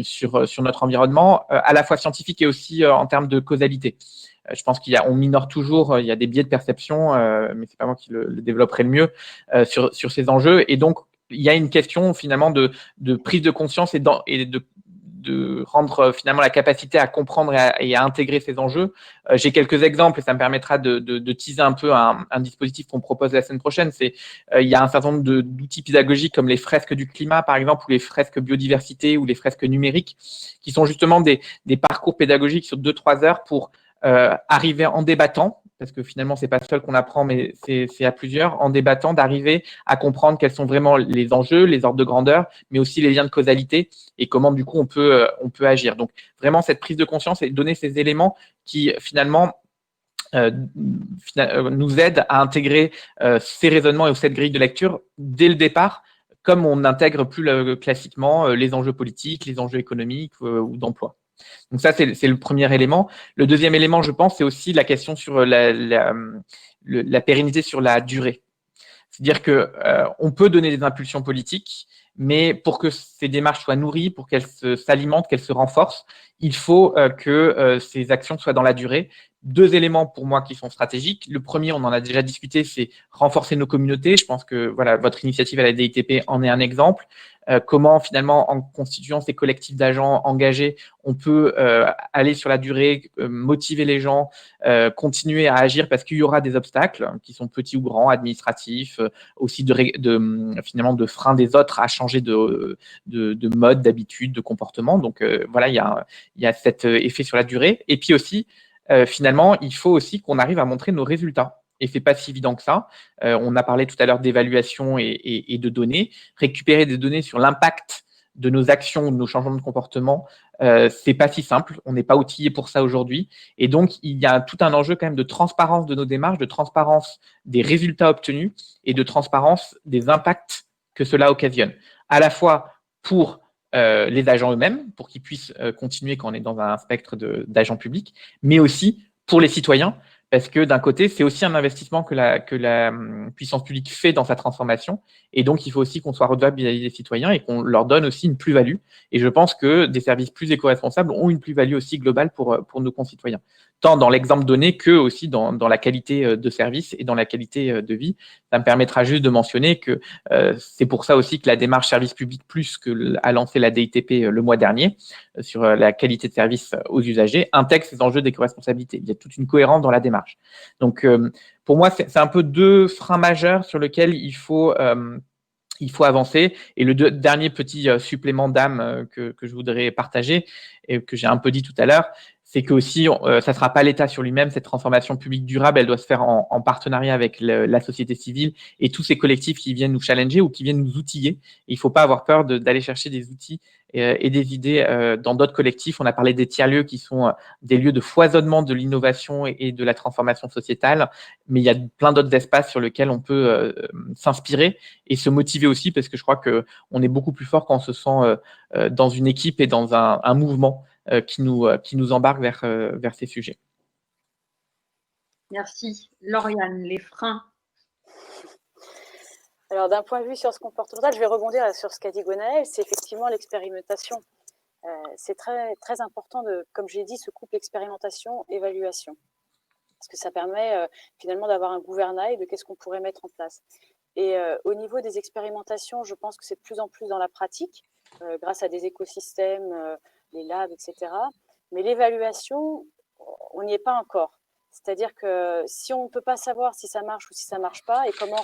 sur notre environnement, à la fois scientifique et aussi en termes de causalité. Je pense on minore toujours, il y a des biais de perception, mais c'est pas moi qui le développerai le mieux sur ces enjeux. Et donc, il y a une question finalement de prise de conscience et de rendre finalement la capacité à comprendre et à intégrer ces enjeux. J'ai quelques exemples et ça me permettra de teaser un peu un dispositif qu'on propose la semaine prochaine. Il y a un certain nombre d'outils pédagogiques comme les fresques du climat, par exemple, ou les fresques biodiversité ou les fresques numériques, qui sont justement des parcours pédagogiques sur 2-3 heures pour arriver en débattant, parce que finalement, c'est pas seul qu'on apprend, mais c'est à plusieurs, en débattant, d'arriver à comprendre quels sont vraiment les enjeux, les ordres de grandeur, mais aussi les liens de causalité et comment, du coup, on peut agir. Donc, vraiment, cette prise de conscience et donner ces éléments qui, finalement, nous aident à intégrer ces raisonnements et cette grille de lecture dès le départ, comme on intègre plus classiquement les enjeux politiques, les enjeux économiques ou d'emploi. Donc ça, c'est le premier élément. Le deuxième élément, je pense, c'est aussi la question sur la pérennité sur la durée. C'est-à-dire qu'on peut donner des impulsions politiques, mais pour que ces démarches soient nourries, pour qu'elles s'alimentent, qu'elles se renforcent, il faut que ces actions soient dans la durée. 2 éléments pour moi qui sont stratégiques. Le premier, on en a déjà discuté, c'est renforcer nos communautés. Je pense que voilà, votre initiative à la DITP en est un exemple. Comment finalement, en constituant ces collectifs d'agents engagés, on peut aller sur la durée, motiver les gens, continuer à agir parce qu'il y aura des obstacles qui sont petits ou grands, administratifs, aussi finalement de freins des autres à changer de mode, d'habitude, de comportement. Donc voilà, il y a cet effet sur la durée. Et puis aussi, finalement, il faut aussi qu'on arrive à montrer nos résultats. Et c'est pas si évident que ça. On a parlé tout à l'heure d'évaluation et de données. Récupérer des données sur l'impact de nos actions, de nos changements de comportement, c'est pas si simple. On n'est pas outillé pour ça aujourd'hui. Et donc, il y a tout un enjeu quand même de transparence de nos démarches, de transparence des résultats obtenus et de transparence des impacts que cela occasionne. À la fois pour les agents eux-mêmes, pour qu'ils puissent continuer quand on est dans un spectre d'agents publics, mais aussi pour les citoyens, parce que d'un côté, c'est aussi un investissement que la puissance publique fait dans sa transformation, et donc il faut aussi qu'on soit redevable vis-à-vis des citoyens et qu'on leur donne aussi une plus-value. Et je pense que des services plus éco-responsables ont une plus-value aussi globale pour nos concitoyens. tant dans l'exemple donné que aussi dans la qualité de service et dans la qualité de vie. Ça me permettra juste de mentionner que c'est pour ça aussi que la démarche Service Public Plus a lancé la DITP le mois dernier sur la qualité de service aux usagers intègre ces enjeux d'éco-responsabilité. Il y a toute une cohérence dans la démarche. Donc, pour moi, c'est un peu deux freins majeurs sur lesquels il faut avancer. Et le dernier petit supplément d'âme que je voudrais partager et que j'ai un peu dit tout à l'heure, c'est que aussi, ça ne sera pas l'État sur lui-même. Cette transformation publique durable, elle doit se faire en partenariat avec la société civile et tous ces collectifs qui viennent nous challenger ou qui viennent nous outiller. Et il ne faut pas avoir peur d'aller chercher des outils et des idées dans d'autres collectifs. On a parlé des tiers-lieux qui sont des lieux de foisonnement de l'innovation et de la transformation sociétale, mais il y a plein d'autres espaces sur lesquels on peut s'inspirer et se motiver aussi, parce que je crois qu'on est beaucoup plus fort quand on se sent dans une équipe et dans un mouvement qui nous embarque vers ces sujets. Merci. Lauriane, les freins. Alors, d'un point de vue sciences comportementales, je vais rebondir sur ce qu'a dit Gwenaëlle, c'est effectivement l'expérimentation. C'est très, très important, comme j'ai dit, ce couple expérimentation-évaluation. Parce que ça permet finalement d'avoir un gouvernail de qu'est-ce qu'on pourrait mettre en place. Et au niveau des expérimentations, je pense que c'est de plus en plus dans la pratique, grâce à des écosystèmes, les labs, etc. Mais l'évaluation, on n'y est pas encore. C'est-à-dire que si on ne peut pas savoir si ça marche ou si ça ne marche pas et comment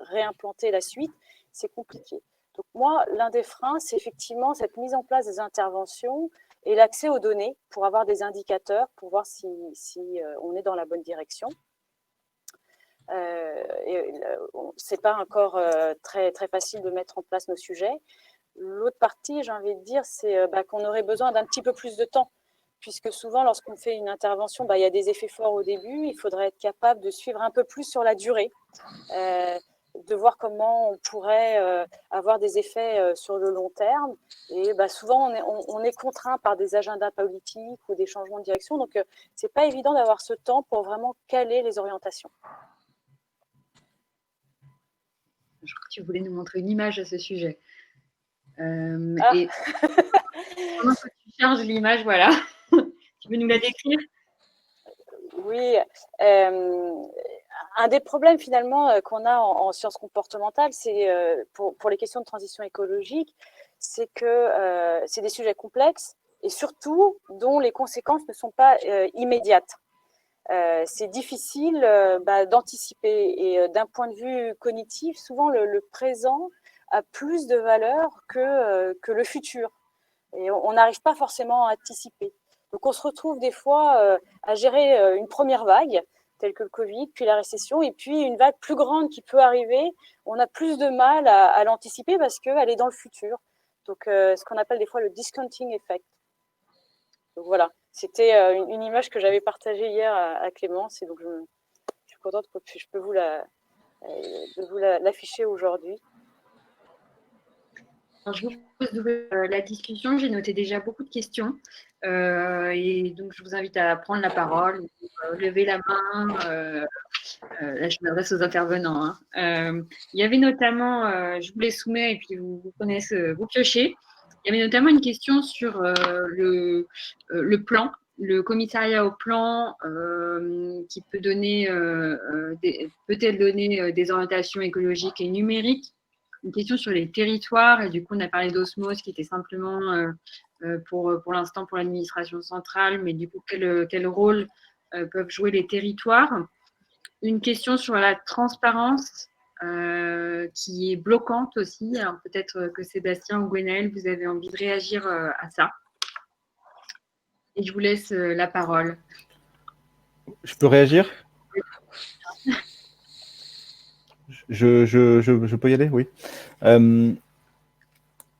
réimplanter la suite, c'est compliqué. Donc moi, l'un des freins, c'est effectivement cette mise en place des interventions et l'accès aux données pour avoir des indicateurs, pour voir si on est dans la bonne direction. C'est pas encore très, très facile de mettre en place nos sujets. L'autre partie, j'ai envie de dire, c'est qu'on aurait besoin d'un petit peu plus de temps, puisque souvent, lorsqu'on fait une intervention, il y a des effets forts au début, il faudrait être capable de suivre un peu plus sur la durée, de voir comment on pourrait avoir des effets sur le long terme. Et souvent, on est contraint par des agendas politiques ou des changements de direction, donc c'est pas évident d'avoir ce temps pour vraiment caler les orientations. Je crois que tu voulais nous montrer une image à ce sujet. Et pendant que tu charges l'image, voilà. Tu veux nous la décrire? Oui. Un des problèmes finalement qu'on a en sciences comportementales, c'est pour les questions de transition écologique, c'est que c'est des sujets complexes et surtout dont les conséquences ne sont pas immédiates. C'est difficile d'anticiper et d'un point de vue cognitif, souvent le présent a plus de valeur que le futur. Et on n'arrive pas forcément à anticiper. Donc on se retrouve des fois à gérer une première vague, telle que le Covid, puis la récession, et puis une vague plus grande qui peut arriver. On a plus de mal à l'anticiper parce qu'elle est dans le futur. Donc ce qu'on appelle des fois le discounting effect. Donc voilà, c'était une image que j'avais partagée hier à Clémence, et donc je suis contente que je peux vous l'afficher aujourd'hui. Alors, je vous propose d'ouvrir la discussion. J'ai noté déjà beaucoup de questions. Et donc, je vous invite à prendre la parole, lever la main. Là, je m'adresse aux intervenants. Il y avait notamment, je vous les soumets et puis vous prenez vous piochez. Il y avait notamment une question sur le plan, le commissariat au plan qui peut peut-être donner des orientations écologiques et numériques. Une question sur les territoires, et du coup on a parlé d'osmose qui était simplement pour l'instant pour l'administration centrale, mais du coup quel rôle peuvent jouer les territoires. Une question sur la transparence qui est bloquante aussi. Alors peut-être que Sébastien ou Gwenaëlle, vous avez envie de réagir à ça. Et je vous laisse la parole. Je peux réagir ? Je peux y aller, oui.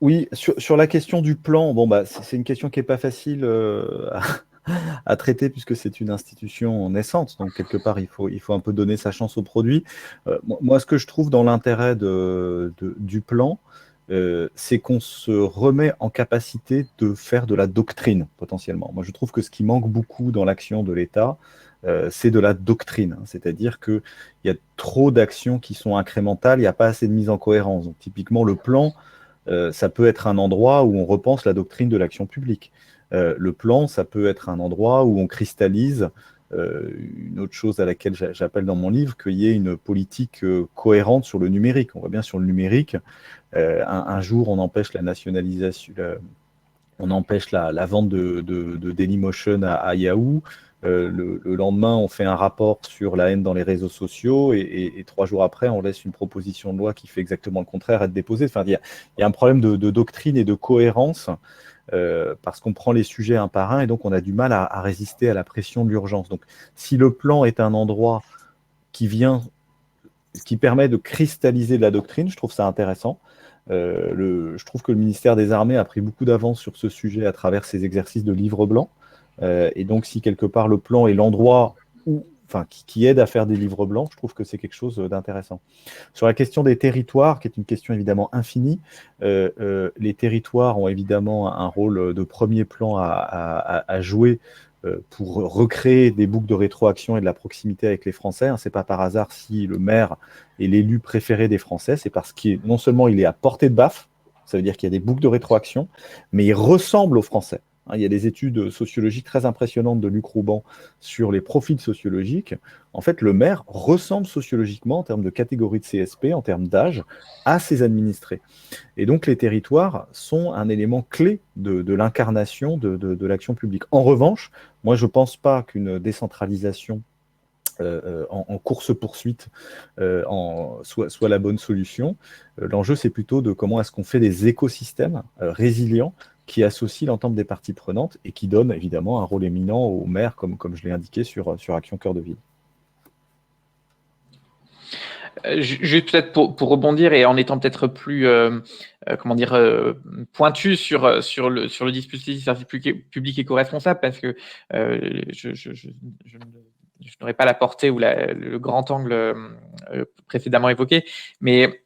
Oui, sur la question du plan, c'est une question qui n'est pas facile à traiter puisque c'est une institution naissante. Donc, quelque part, il faut un peu donner sa chance au produit. Moi, ce que je trouve dans l'intérêt du plan, c'est qu'on se remet en capacité de faire de la doctrine, potentiellement. Moi, je trouve que ce qui manque beaucoup dans l'action de l'État, c'est de la doctrine. C'est-à-dire qu'il y a trop d'actions qui sont incrémentales, il n'y a pas assez de mise en cohérence. Donc, typiquement, le plan, ça peut être un endroit où on repense la doctrine de l'action publique. Le plan, ça peut être un endroit où on cristallise une autre chose à laquelle j'appelle dans mon livre, qu'il y ait une politique cohérente sur le numérique. On voit bien sur le numérique, un jour on empêche la nationalisation, on empêche la vente de Dailymotion à Yahoo. Le lendemain, on fait un rapport sur la haine dans les réseaux sociaux et 3 jours après, on laisse une proposition de loi qui fait exactement le contraire être déposée. Enfin, il y a un problème de doctrine et de cohérence parce qu'on prend les sujets un par un et donc on a du mal à résister à la pression de l'urgence. Donc, si le plan est un endroit qui permet de cristalliser de la doctrine, je trouve ça intéressant. Je trouve que le ministère des Armées a pris beaucoup d'avance sur ce sujet à travers ses exercices de livre blanc. Et donc, si quelque part le plan est l'endroit qui aide à faire des livres blancs, je trouve que c'est quelque chose d'intéressant. Sur la question des territoires, qui est une question évidemment infinie, les territoires ont évidemment un rôle de premier plan à jouer pour recréer des boucles de rétroaction et de la proximité avec les Français. Ce n'est pas par hasard si le maire est l'élu préféré des Français, c'est parce qu'il non seulement il est à portée de baffe, ça veut dire qu'il y a des boucles de rétroaction, mais il ressemble aux Français. Il y a des études sociologiques très impressionnantes de Luc Rouban sur les profils sociologiques. En fait, le maire ressemble sociologiquement, en termes de catégorie de CSP, en termes d'âge, à ses administrés. Et donc, les territoires sont un élément clé de l'incarnation de l'action publique. En revanche, moi, je ne pense pas qu'une décentralisation en course-poursuite soit la bonne solution. L'enjeu, c'est plutôt de comment est-ce qu'on fait des écosystèmes résilients qui associent l'ensemble des parties prenantes et qui donnent évidemment un rôle éminent au maire, comme je l'ai indiqué sur Action Cœur de Ville. Juste peut-être pour rebondir et en étant peut-être plus pointu sur le dispositif service public éco-responsable, parce que je n'aurais pas la portée ou le grand angle précédemment évoqué, mais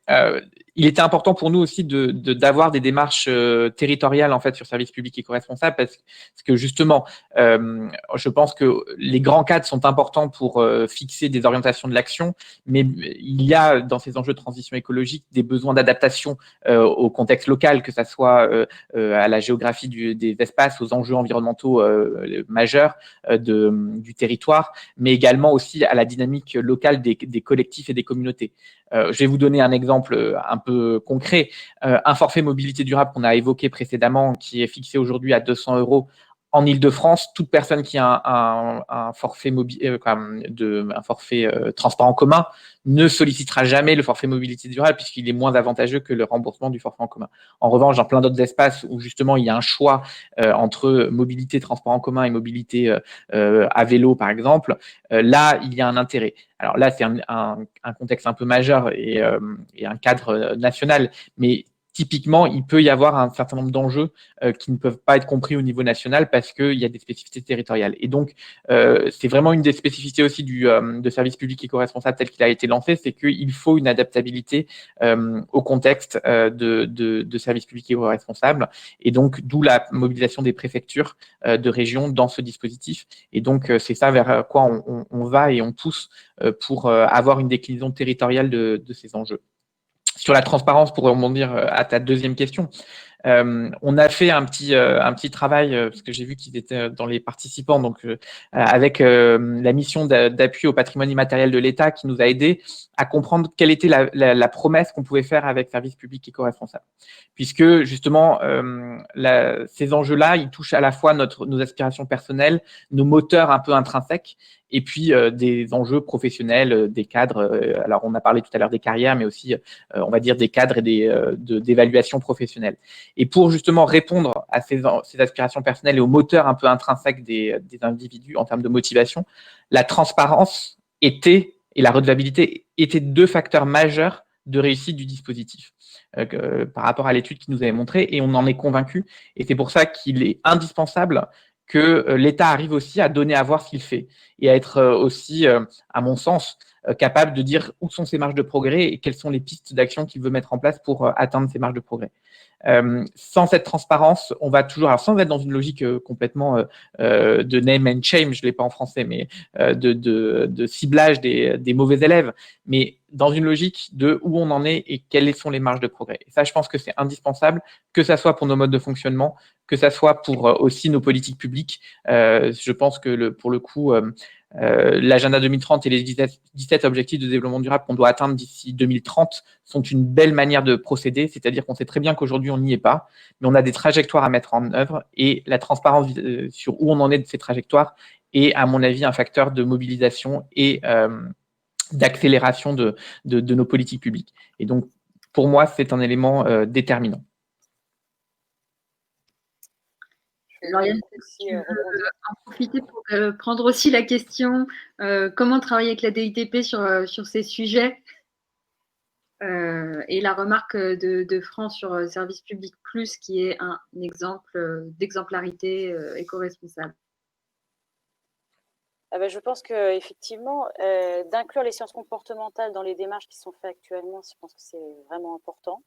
il était important pour nous aussi d'avoir des démarches territoriales en fait sur service public éco-responsable, parce que justement, je pense que les grands cadres sont importants pour fixer des orientations de l'action, mais il y a dans ces enjeux de transition écologique des besoins d'adaptation au contexte local, que ça soit à la géographie des espaces, aux enjeux environnementaux majeurs du territoire, mais également aussi à la dynamique locale des collectifs et des communautés. Je vais vous donner un exemple un peu concret. Un forfait mobilité durable qu'on a évoqué précédemment, qui est fixé aujourd'hui à 200 € en Île-de-France. Toute personne qui a un forfait, transport en commun ne sollicitera jamais le forfait mobilité durable, puisqu'il est moins avantageux que le remboursement du forfait en commun. En revanche, dans plein d'autres espaces où justement il y a un choix entre mobilité transport en commun et mobilité à vélo, par exemple, là, il y a un intérêt. Alors là, c'est un contexte un peu majeur et un cadre national, mais typiquement, il peut y avoir un certain nombre d'enjeux qui ne peuvent pas être compris au niveau national parce qu'il y a des spécificités territoriales. Et donc, c'est vraiment une des spécificités aussi de service public éco-responsable tel qu'il a été lancé, c'est qu'il faut une adaptabilité au contexte de service public éco-responsable. Et donc, d'où la mobilisation des préfectures de régions dans ce dispositif. Et donc, c'est ça vers quoi on va et on pousse pour avoir une déclinaison territoriale de ces enjeux. Sur la transparence, pour rebondir à ta deuxième question, on a fait un petit travail, parce que j'ai vu qu'ils étaient dans les participants, donc avec la mission d'appui au patrimoine immatériel de l'État, qui nous a aidés à comprendre quelle était la promesse qu'on pouvait faire avec service public éco-responsable. Puisque justement, ces enjeux-là, ils touchent à la fois nos aspirations personnelles, nos moteurs un peu intrinsèques, et puis des enjeux professionnels, des cadres. Alors, on a parlé tout à l'heure des carrières, mais aussi, on va dire, des cadres et d'évaluation professionnelle. Et pour justement répondre à ces aspirations personnelles et aux moteurs un peu intrinsèques des individus en termes de motivation, la transparence et la redevabilité étaient 2 facteurs majeurs de réussite du dispositif par rapport à l'étude qui nous avait montré, et on en est convaincu. Et c'est pour ça qu'il est indispensable que l'État arrive aussi à donner à voir ce qu'il fait et à être aussi, à mon sens, capable de dire où sont ses marges de progrès et quelles sont les pistes d'action qu'il veut mettre en place pour atteindre ces marges de progrès. Sans cette transparence, on va toujours, alors sans être dans une logique complètement de name and shame, je ne l'ai pas en français, mais de ciblage des mauvais élèves, mais dans une logique de où on en est et quelles sont les marges de progrès. Et ça, je pense que c'est indispensable, que ça soit pour nos modes de fonctionnement, que ça soit pour aussi nos politiques publiques. Je pense que pour le coup, l'agenda 2030 et les 17 objectifs de développement durable qu'on doit atteindre d'ici 2030 sont une belle manière de procéder, c'est-à-dire qu'on sait très bien qu'aujourd'hui on n'y est pas, mais on a des trajectoires à mettre en œuvre et la transparence sur où on en est de ces trajectoires est, à mon avis, un facteur de mobilisation et d'accélération de nos politiques publiques. Et donc, pour moi, c'est un élément déterminant. Lauriane, tu veux en profiter pour prendre aussi la question comment travailler avec la DITP sur ces sujets et la remarque de France sur Service Public Plus qui est un exemple d'exemplarité éco-responsable. Je pense qu'effectivement, d'inclure les sciences comportementales dans les démarches qui sont faites actuellement, je pense que c'est vraiment important.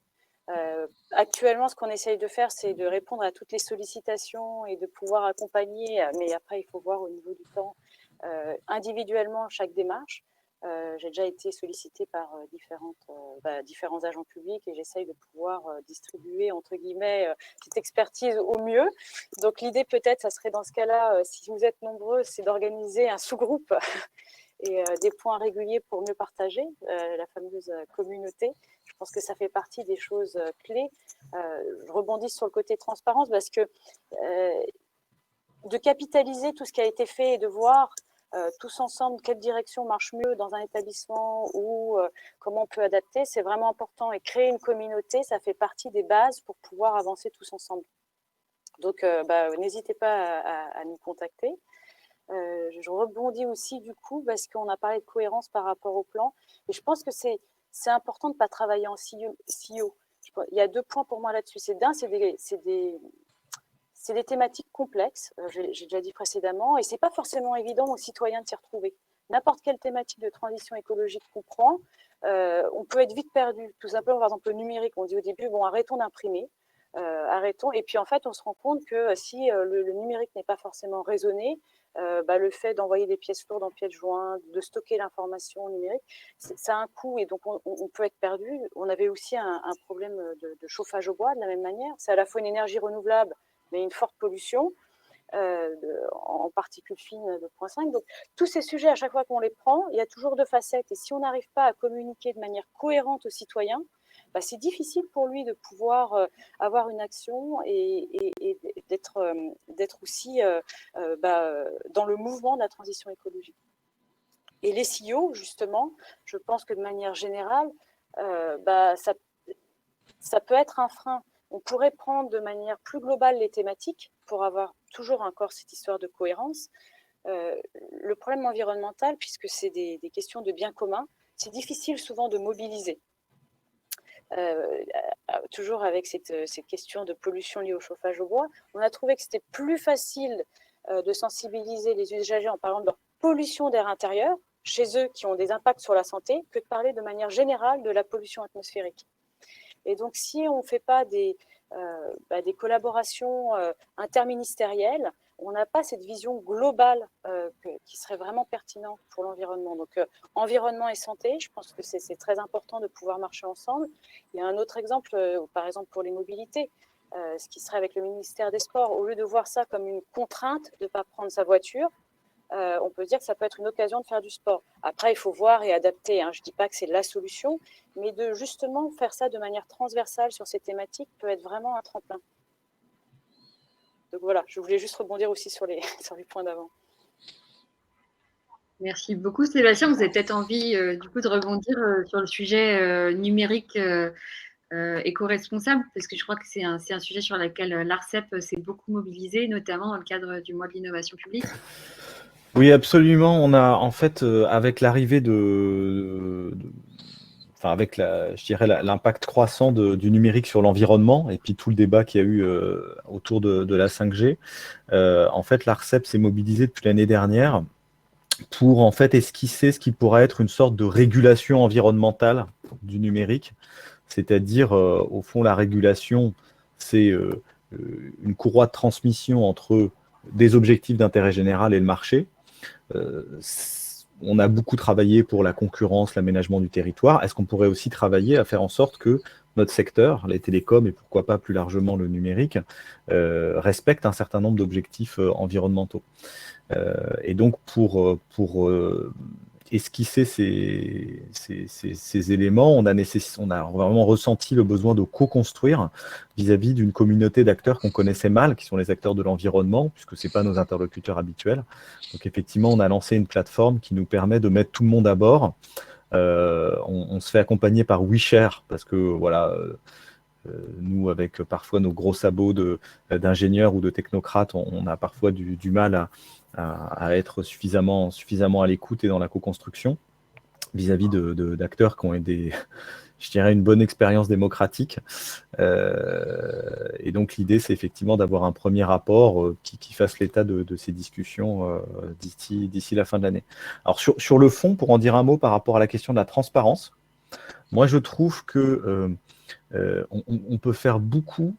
Actuellement, ce qu'on essaye de faire, c'est de répondre à toutes les sollicitations et de pouvoir accompagner, mais après, il faut voir au niveau du temps, individuellement chaque démarche. J'ai déjà été sollicitée par différents agents publics et j'essaye de pouvoir distribuer, entre guillemets, cette expertise au mieux. Donc, l'idée, peut-être, ça serait dans ce cas-là, si vous êtes nombreux, c'est d'organiser un sous-groupe et des points réguliers pour mieux partager, la fameuse communauté. Je pense que ça fait partie des choses clés. Je rebondis sur le côté transparence parce que de capitaliser tout ce qui a été fait et de voir tous ensemble quelle direction marche mieux dans un établissement ou comment on peut adapter, c'est vraiment important. Et créer une communauté, ça fait partie des bases pour pouvoir avancer tous ensemble. Donc, n'hésitez pas à nous contacter. Je rebondis aussi du coup parce qu'on a parlé de cohérence par rapport au plan. Et je pense que c'est important de ne pas travailler en CEO. Il y a 2 points pour moi là-dessus. C'est des thématiques complexes, j'ai déjà dit précédemment, et ce n'est pas forcément évident aux citoyens de s'y retrouver. N'importe quelle thématique de transition écologique qu'on prend, on peut être vite perdu. Tout simplement, par exemple, le numérique, on dit au début, bon, arrêtons d'imprimer, arrêtons. Et puis, en fait, on se rend compte que si le numérique n'est pas forcément raisonné, le fait d'envoyer des pièces lourdes en pièces jointes, de stocker l'information numérique, ça a un coût et donc on peut être perdu. On avait aussi un problème de chauffage au bois de la même manière. C'est à la fois une énergie renouvelable, mais une forte pollution en particules fines de 0,5. Donc, tous ces sujets, à chaque fois qu'on les prend, il y a toujours 2 facettes. Et si on n'arrive pas à communiquer de manière cohérente aux citoyens, c'est difficile pour lui de pouvoir avoir une action et d'être aussi dans le mouvement de la transition écologique. Et les CEO, justement, je pense que de manière générale, ça peut être un frein. On pourrait prendre de manière plus globale les thématiques pour avoir toujours encore cette histoire de cohérence. Le problème environnemental, puisque c'est des questions de bien commun, c'est difficile souvent de mobiliser. Toujours avec cette question de pollution liée au chauffage au bois, on a trouvé que c'était plus facile de sensibiliser les usagers en parlant de leur pollution d'air intérieur chez eux qui ont des impacts sur la santé que de parler de manière générale de la pollution atmosphérique. Et donc, si on ne fait pas des collaborations interministérielles, on n'a pas cette vision globale qui serait vraiment pertinente pour l'environnement. Donc, environnement et santé, je pense que c'est très important de pouvoir marcher ensemble. Il y a un autre exemple, par exemple pour les mobilités, ce qui serait avec le ministère des Sports. Au lieu de voir ça comme une contrainte de ne pas prendre sa voiture, on peut dire que ça peut être une occasion de faire du sport. Après, il faut voir et adapter. Je ne dis pas que c'est la solution, mais de justement faire ça de manière transversale sur ces thématiques peut être vraiment un tremplin. Donc voilà, je voulais juste rebondir aussi sur les points d'avant. Merci beaucoup Sébastien. Vous avez peut-être envie du coup de rebondir sur le sujet numérique éco-responsable, parce que je crois que c'est un sujet sur lequel l'ARCEP s'est beaucoup mobilisé, notamment dans le cadre du mois de l'innovation publique. Oui, absolument. On a en fait, avec l'arrivée avec l'impact croissant du numérique sur l'environnement et puis tout le débat qu'il y a eu autour de la 5G, en fait, l'ARCEP s'est mobilisé depuis l'année dernière pour en fait esquisser ce qui pourrait être une sorte de régulation environnementale du numérique. C'est-à-dire, au fond, la régulation, c'est une courroie de transmission entre des objectifs d'intérêt général et le marché. On a beaucoup travaillé pour la concurrence, l'aménagement du territoire. Est-ce qu'on pourrait aussi travailler à faire en sorte que notre secteur, les télécoms et pourquoi pas plus largement le numérique, respecte un certain nombre d'objectifs environnementaux. Et donc, pour esquisser ces éléments, on a vraiment ressenti le besoin de co-construire vis-à-vis d'une communauté d'acteurs qu'on connaissait mal, qui sont les acteurs de l'environnement, puisque ce n'est pas nos interlocuteurs habituels. Donc effectivement, on a lancé une plateforme qui nous permet de mettre tout le monde à bord. On se fait accompagner par WeShare, parce que voilà, nous, avec parfois nos gros sabots d'ingénieurs ou de technocrates, on a parfois du mal à être suffisamment à l'écoute et dans la co-construction vis-à-vis d'acteurs qui ont je dirais, une bonne expérience démocratique. Et donc, l'idée, c'est effectivement d'avoir un premier rapport qui fasse l'état de ces discussions d'ici la fin de l'année. Alors, sur le fond, pour en dire un mot par rapport à la question de la transparence, moi, je trouve que on peut faire beaucoup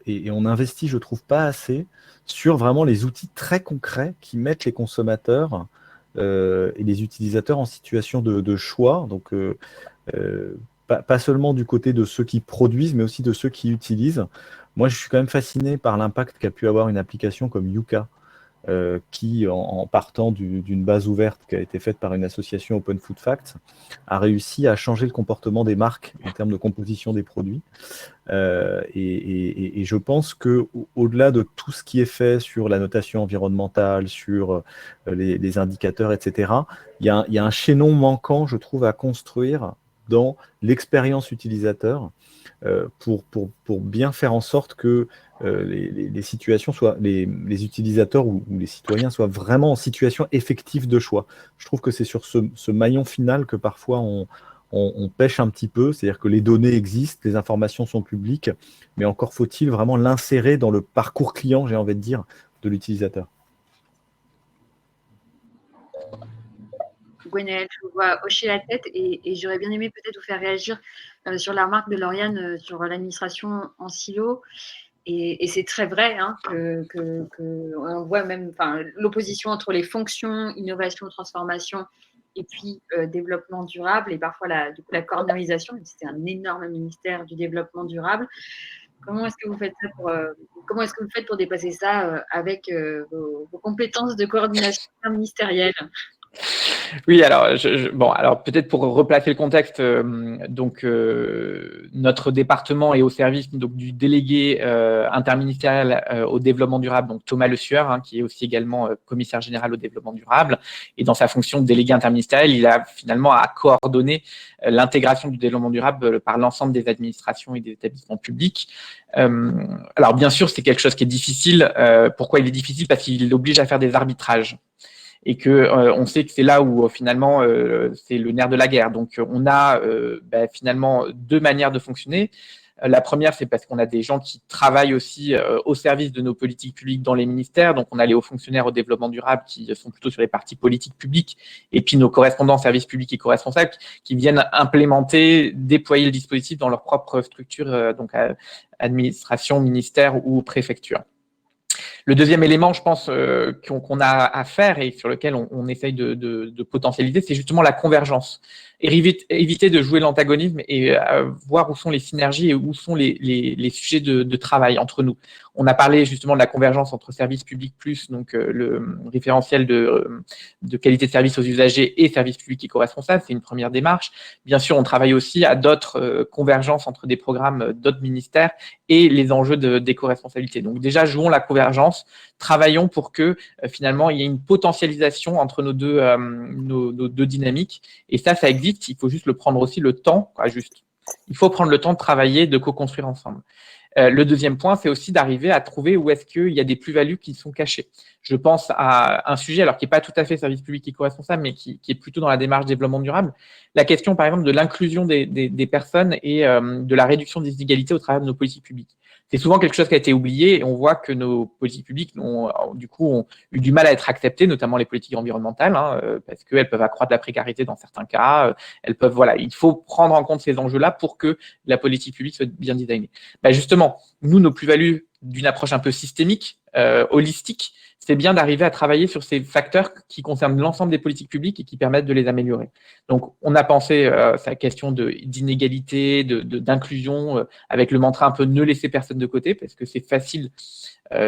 et on investit, je trouve, pas assez sur vraiment les outils très concrets qui mettent les consommateurs et les utilisateurs en situation de choix. Donc, pas seulement du côté de ceux qui produisent, mais aussi de ceux qui utilisent. Moi, je suis quand même fasciné par l'impact qu'a pu avoir une application comme Yuka, qui, en partant d'une base ouverte qui a été faite par une association Open Food Facts, a réussi à changer le comportement des marques en termes de composition des produits. Et je pense qu'au-delà de tout ce qui est fait sur la notation environnementale, sur les indicateurs, etc., il y a un chaînon manquant, je trouve, à construire dans l'expérience utilisateur pour bien faire en sorte que les situations les utilisateurs ou les citoyens soient vraiment en situation effective de choix. Je trouve que c'est sur ce maillon final que parfois on pêche un petit peu, c'est-à-dire que les données existent, les informations sont publiques, mais encore faut-il vraiment l'insérer dans le parcours client, j'ai envie de dire, de l'utilisateur. Gwenaëlle, je vous vois hocher la tête et j'aurais bien aimé peut-être vous faire réagir sur la remarque de Lauriane sur l'administration en silo. Et c'est très vrai hein, on voit même l'opposition entre les fonctions, innovation, transformation et puis développement durable et parfois la cornerisation. C'était un énorme ministère du développement durable. Comment est-ce que vous faites pour dépasser ça avec vos compétences de coordination ministérielle? Oui, alors, alors peut-être pour replacer le contexte, notre département est au service donc, du délégué interministériel au développement durable, donc Thomas Le Sueur, hein, qui est aussi également commissaire général au développement durable. Et dans sa fonction de délégué interministériel, il a finalement à coordonner l'intégration du développement durable par l'ensemble des administrations et des établissements publics. Alors bien sûr, c'est quelque chose qui est difficile. Pourquoi il est difficile? Parce qu'il oblige à faire des arbitrages. Et que on sait que c'est là où finalement c'est le nerf de la guerre. Donc on a finalement deux manières de fonctionner. La première, c'est parce qu'on a des gens qui travaillent aussi au service de nos politiques publiques dans les ministères. Donc on a les hauts fonctionnaires au développement durable qui sont plutôt sur les parties politiques publiques, et puis nos correspondants services publics et co-responsables qui viennent implémenter, déployer le dispositif dans leur propre structure, donc administration, ministère ou préfecture. Le deuxième élément, je pense, qu'on a à faire et sur lequel on essaye de potentialiser, c'est justement la convergence. Éviter de jouer l'antagonisme et voir où sont les synergies et où sont les sujets de travail entre nous. On a parlé justement de la convergence entre services publics plus, donc le référentiel de qualité de service aux usagers et services publics éco-responsables, c'est une première démarche. Bien sûr, on travaille aussi à d'autres convergences entre des programmes d'autres ministères et les enjeux d'éco-responsabilité. Donc déjà, jouons la convergence, travaillons pour que finalement il y ait une potentialisation entre nos deux dynamiques. Et ça existe. Il faut juste le prendre aussi le temps, il faut prendre le temps de travailler, de co-construire ensemble. Le deuxième point, c'est aussi d'arriver à trouver où est-ce qu'il y a des plus-values qui sont cachées. Je pense à un sujet, alors qui n'est pas tout à fait service public éco-responsable, mais qui est plutôt dans la démarche développement durable. La question, par exemple, de l'inclusion des personnes et de la réduction des inégalités au travers de nos politiques publiques. c'est souvent quelque chose qui a été oublié et on voit que nos politiques publiques ont eu du mal à être acceptées, notamment les politiques environnementales, parce qu'elles peuvent accroître la précarité dans certains cas. Il faut prendre en compte ces enjeux-là pour que la politique publique soit bien designée. Justement, nous, nos plus-values d'une approche un peu systémique, holistique, c'est bien d'arriver à travailler sur ces facteurs qui concernent l'ensemble des politiques publiques et qui permettent de les améliorer. Donc, on a pensé à la question d'inégalité, d'inclusion, avec le mantra un peu ne laisser personne de côté, parce que c'est facile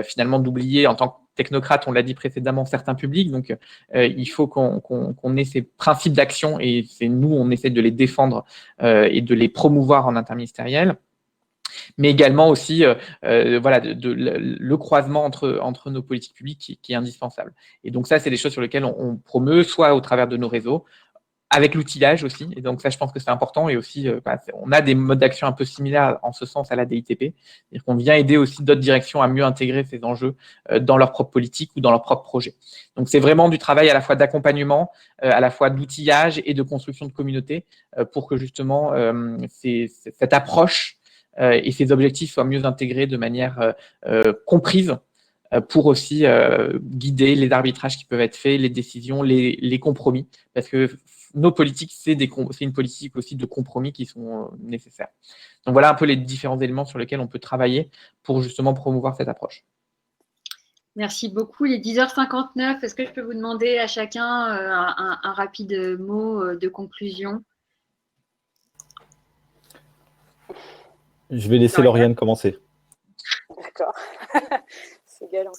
finalement d'oublier, en tant que technocrate, on l'a dit précédemment, certains publics. Donc, il faut qu'on ait ces principes d'action et c'est nous, on essaie de les défendre et de les promouvoir en interministériel. Mais également aussi le croisement entre nos politiques publiques qui est indispensable. Et donc ça, c'est des choses sur lesquelles on promeut, soit au travers de nos réseaux, avec l'outillage aussi. Et donc ça, je pense que c'est important. Et aussi, on a des modes d'action un peu similaires en ce sens à la DITP. C'est-à-dire qu'on vient aider aussi d'autres directions à mieux intégrer ces enjeux dans leur propre politique ou dans leur propre projet. Donc c'est vraiment du travail à la fois d'accompagnement, à la fois d'outillage et de construction de communauté pour que justement cette approche et ces objectifs soient mieux intégrés de manière comprise pour aussi guider les arbitrages qui peuvent être faits, les décisions, les compromis, parce que nos politiques, c'est une politique aussi de compromis qui sont nécessaires. Donc voilà un peu les différents éléments sur lesquels on peut travailler pour justement promouvoir cette approche. Merci beaucoup. Il est 10h59. Est-ce que je peux vous demander à chacun un rapide mot de conclusion? Je vais laisser Lauriane commencer. D'accord. C'est galant.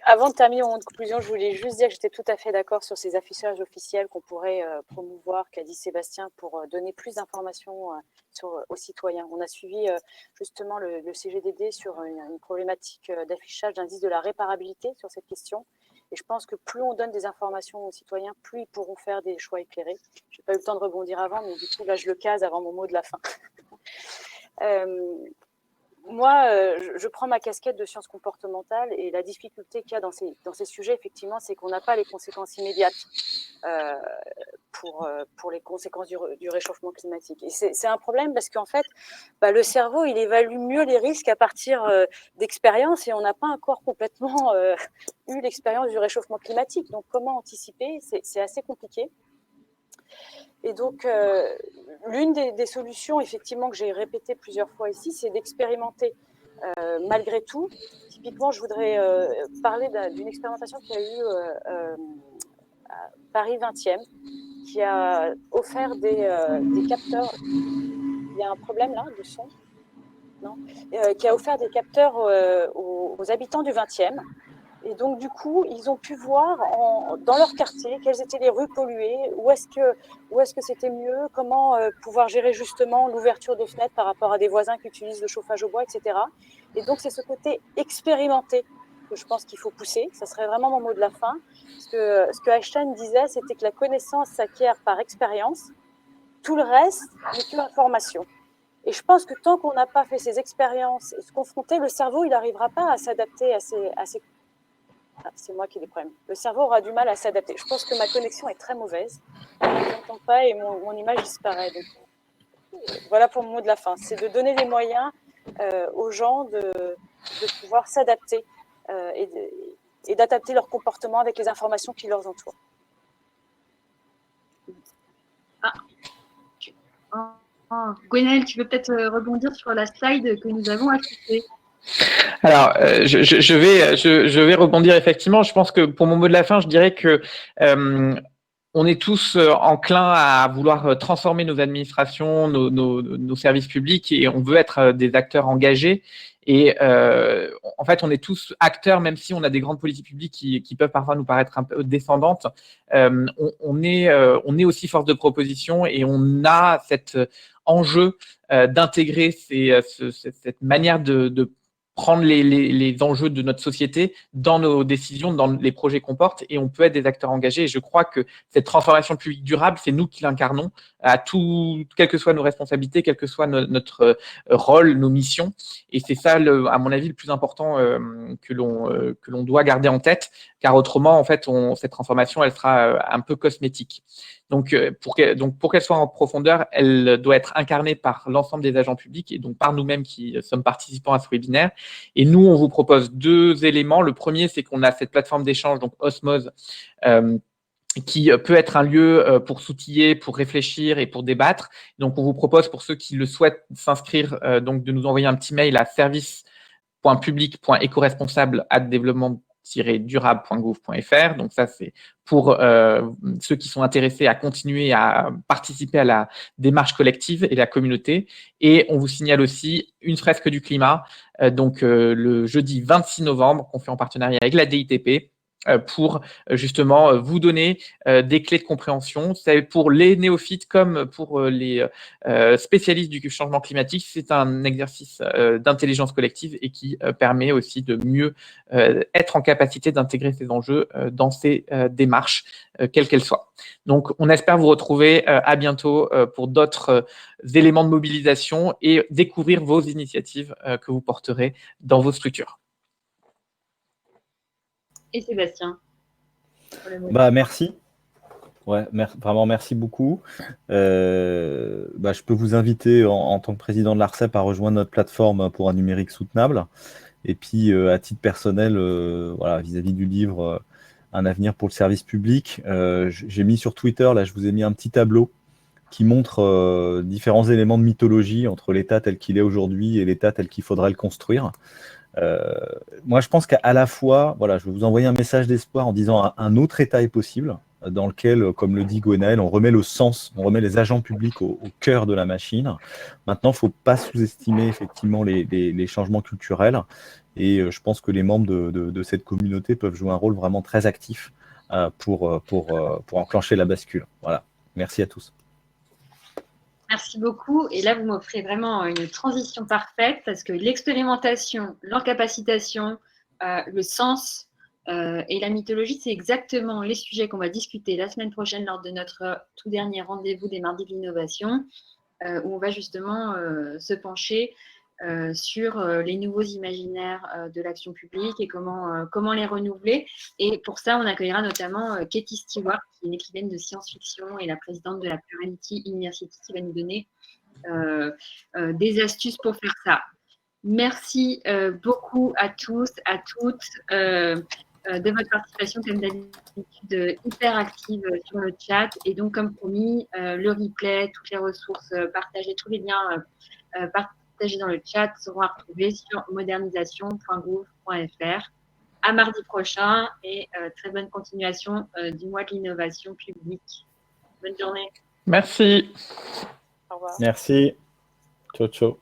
Avant de terminer mon conclusion, je voulais juste dire que j'étais tout à fait d'accord sur ces affichages officiels qu'on pourrait promouvoir, qu'a dit Sébastien, pour donner plus d'informations aux citoyens. On a suivi justement le CGDD sur une problématique d'affichage d'indice de la réparabilité sur cette question. Et je pense que plus on donne des informations aux citoyens, plus ils pourront faire des choix éclairés. Je n'ai pas eu le temps de rebondir avant, mais du coup, là, je le case avant mon mot de la fin. Moi, je prends ma casquette de sciences comportementales et la difficulté qu'il y a dans ces sujets, effectivement, c'est qu'on n'a pas les conséquences immédiates pour les conséquences du réchauffement climatique. Et c'est un problème parce qu'en fait, le cerveau, il évalue mieux les risques à partir d'expériences et on n'a pas encore complètement eu l'expérience du réchauffement climatique. Donc, comment anticiper? C'est assez compliqué. Et donc, l'une des solutions, effectivement, que j'ai répétées plusieurs fois ici, c'est d'expérimenter malgré tout. Typiquement, je voudrais parler d'une expérimentation qu'il y a eu à Paris 20e, qui a offert des capteurs. Il y a un problème là, de son, non, qui a offert des capteurs aux habitants du 20e. Et donc, du coup, ils ont pu voir dans leur quartier quelles étaient les rues polluées, où est-ce que c'était mieux, comment pouvoir gérer justement l'ouverture des fenêtres par rapport à des voisins qui utilisent le chauffage au bois, etc. Et donc, c'est ce côté expérimenté que je pense qu'il faut pousser. Ça serait vraiment mon mot de la fin. Parce que ce que Einstein disait, c'était que la connaissance s'acquiert par expérience. Tout le reste n'est que information. Et je pense que tant qu'on n'a pas fait ces expériences et se confronter, le cerveau, il n'arrivera pas à s'adapter à ces c'est moi qui ai des problèmes. Le cerveau aura du mal à s'adapter. Je pense que ma connexion est très mauvaise. Je n'entends pas et mon image disparaît. Donc, voilà pour mon mot de la fin. C'est de donner les moyens aux gens de pouvoir s'adapter et d'adapter leur comportement avec les informations qui leur entourent. Gwenaëlle, tu veux peut-être rebondir sur la slide que nous avons affichée? Alors, je vais rebondir effectivement. Je pense que pour mon mot de la fin, je dirais que on est tous enclins à vouloir transformer nos administrations, nos services publics, et on veut être des acteurs engagés. Et en fait, on est tous acteurs, même si on a des grandes politiques publiques qui peuvent parfois nous paraître un peu descendantes. On est aussi force de proposition et on a cet enjeu d'intégrer cette manière de prendre les enjeux de notre société dans nos décisions, dans les projets qu'on porte, et on peut être des acteurs engagés. Et je crois que cette transformation publique durable, c'est nous qui l'incarnons, quelles que soient nos responsabilités, quel que soit notre rôle, nos missions. Et c'est ça, à mon avis, le plus important que l'on doit garder en tête, car autrement, en fait, cette transformation, elle sera un peu cosmétique. Donc, pour qu'elle soit en profondeur, elle doit être incarnée par l'ensemble des agents publics et donc par nous-mêmes qui sommes participants à ce webinaire. Et nous, on vous propose 2 éléments. Le premier, c'est qu'on a cette plateforme d'échange, donc Osmose, qui peut être un lieu pour s'outiller, pour réfléchir et pour débattre. Donc, on vous propose, pour ceux qui le souhaitent, s'inscrire, donc de nous envoyer un petit mail à service.public.écoresponsables@développement-durable.gouv.fr. Donc, ça, c'est pour ceux qui sont intéressés à continuer à participer à la démarche collective et la communauté. Et on vous signale aussi une fresque du climat, le jeudi 26 novembre, qu'on fait en partenariat avec la DITP, pour justement vous donner des clés de compréhension. C'est pour les néophytes comme pour les spécialistes du changement climatique. C'est un exercice d'intelligence collective et qui permet aussi de mieux être en capacité d'intégrer ces enjeux dans ces démarches, quelles qu'elles soient. Donc, on espère vous retrouver à bientôt pour d'autres éléments de mobilisation et découvrir vos initiatives que vous porterez dans vos structures. Et Sébastien. Merci. Ouais, vraiment merci beaucoup. Je peux vous inviter en tant que président de l'ARCEP à rejoindre notre plateforme pour un numérique soutenable. Et puis à titre personnel, vis-à-vis du livre Un avenir pour le service public, j'ai mis sur Twitter, là je vous ai mis un petit tableau qui montre différents éléments de mythologie entre l'État tel qu'il est aujourd'hui et l'État tel qu'il faudrait le construire. Moi, je pense qu'à la fois, je vais vous envoyer un message d'espoir en disant un autre État est possible, dans lequel, comme le dit Gwenaël, on remet le sens, on remet les agents publics au cœur de la machine. Maintenant, il ne faut pas sous-estimer effectivement les changements culturels, et je pense que les membres de cette communauté peuvent jouer un rôle vraiment très actif pour enclencher la bascule. Voilà. Merci à tous. Merci beaucoup. Et là, vous m'offrez vraiment une transition parfaite parce que l'expérimentation, l'encapacitation, le sens et la mythologie, c'est exactement les sujets qu'on va discuter la semaine prochaine lors de notre tout dernier rendez-vous des Mardis de l'innovation, où on va justement se pencher sur les nouveaux imaginaires de l'action publique et comment les renouveler. Et pour ça, on accueillera notamment Katie Stewart, qui est une écrivaine de science-fiction et la présidente de la Plurality University, qui va nous donner des astuces pour faire ça. Merci beaucoup à tous, à toutes de votre participation, comme d'habitude, hyper active sur le chat. Et donc, comme promis, le replay, toutes les ressources partagées, tous les liens partagés dans le chat seront à retrouver sur modernisation.gouv.fr. À mardi prochain et très bonne continuation du mois de l'innovation publique. Bonne journée. Merci. Au revoir. Merci. Ciao, ciao.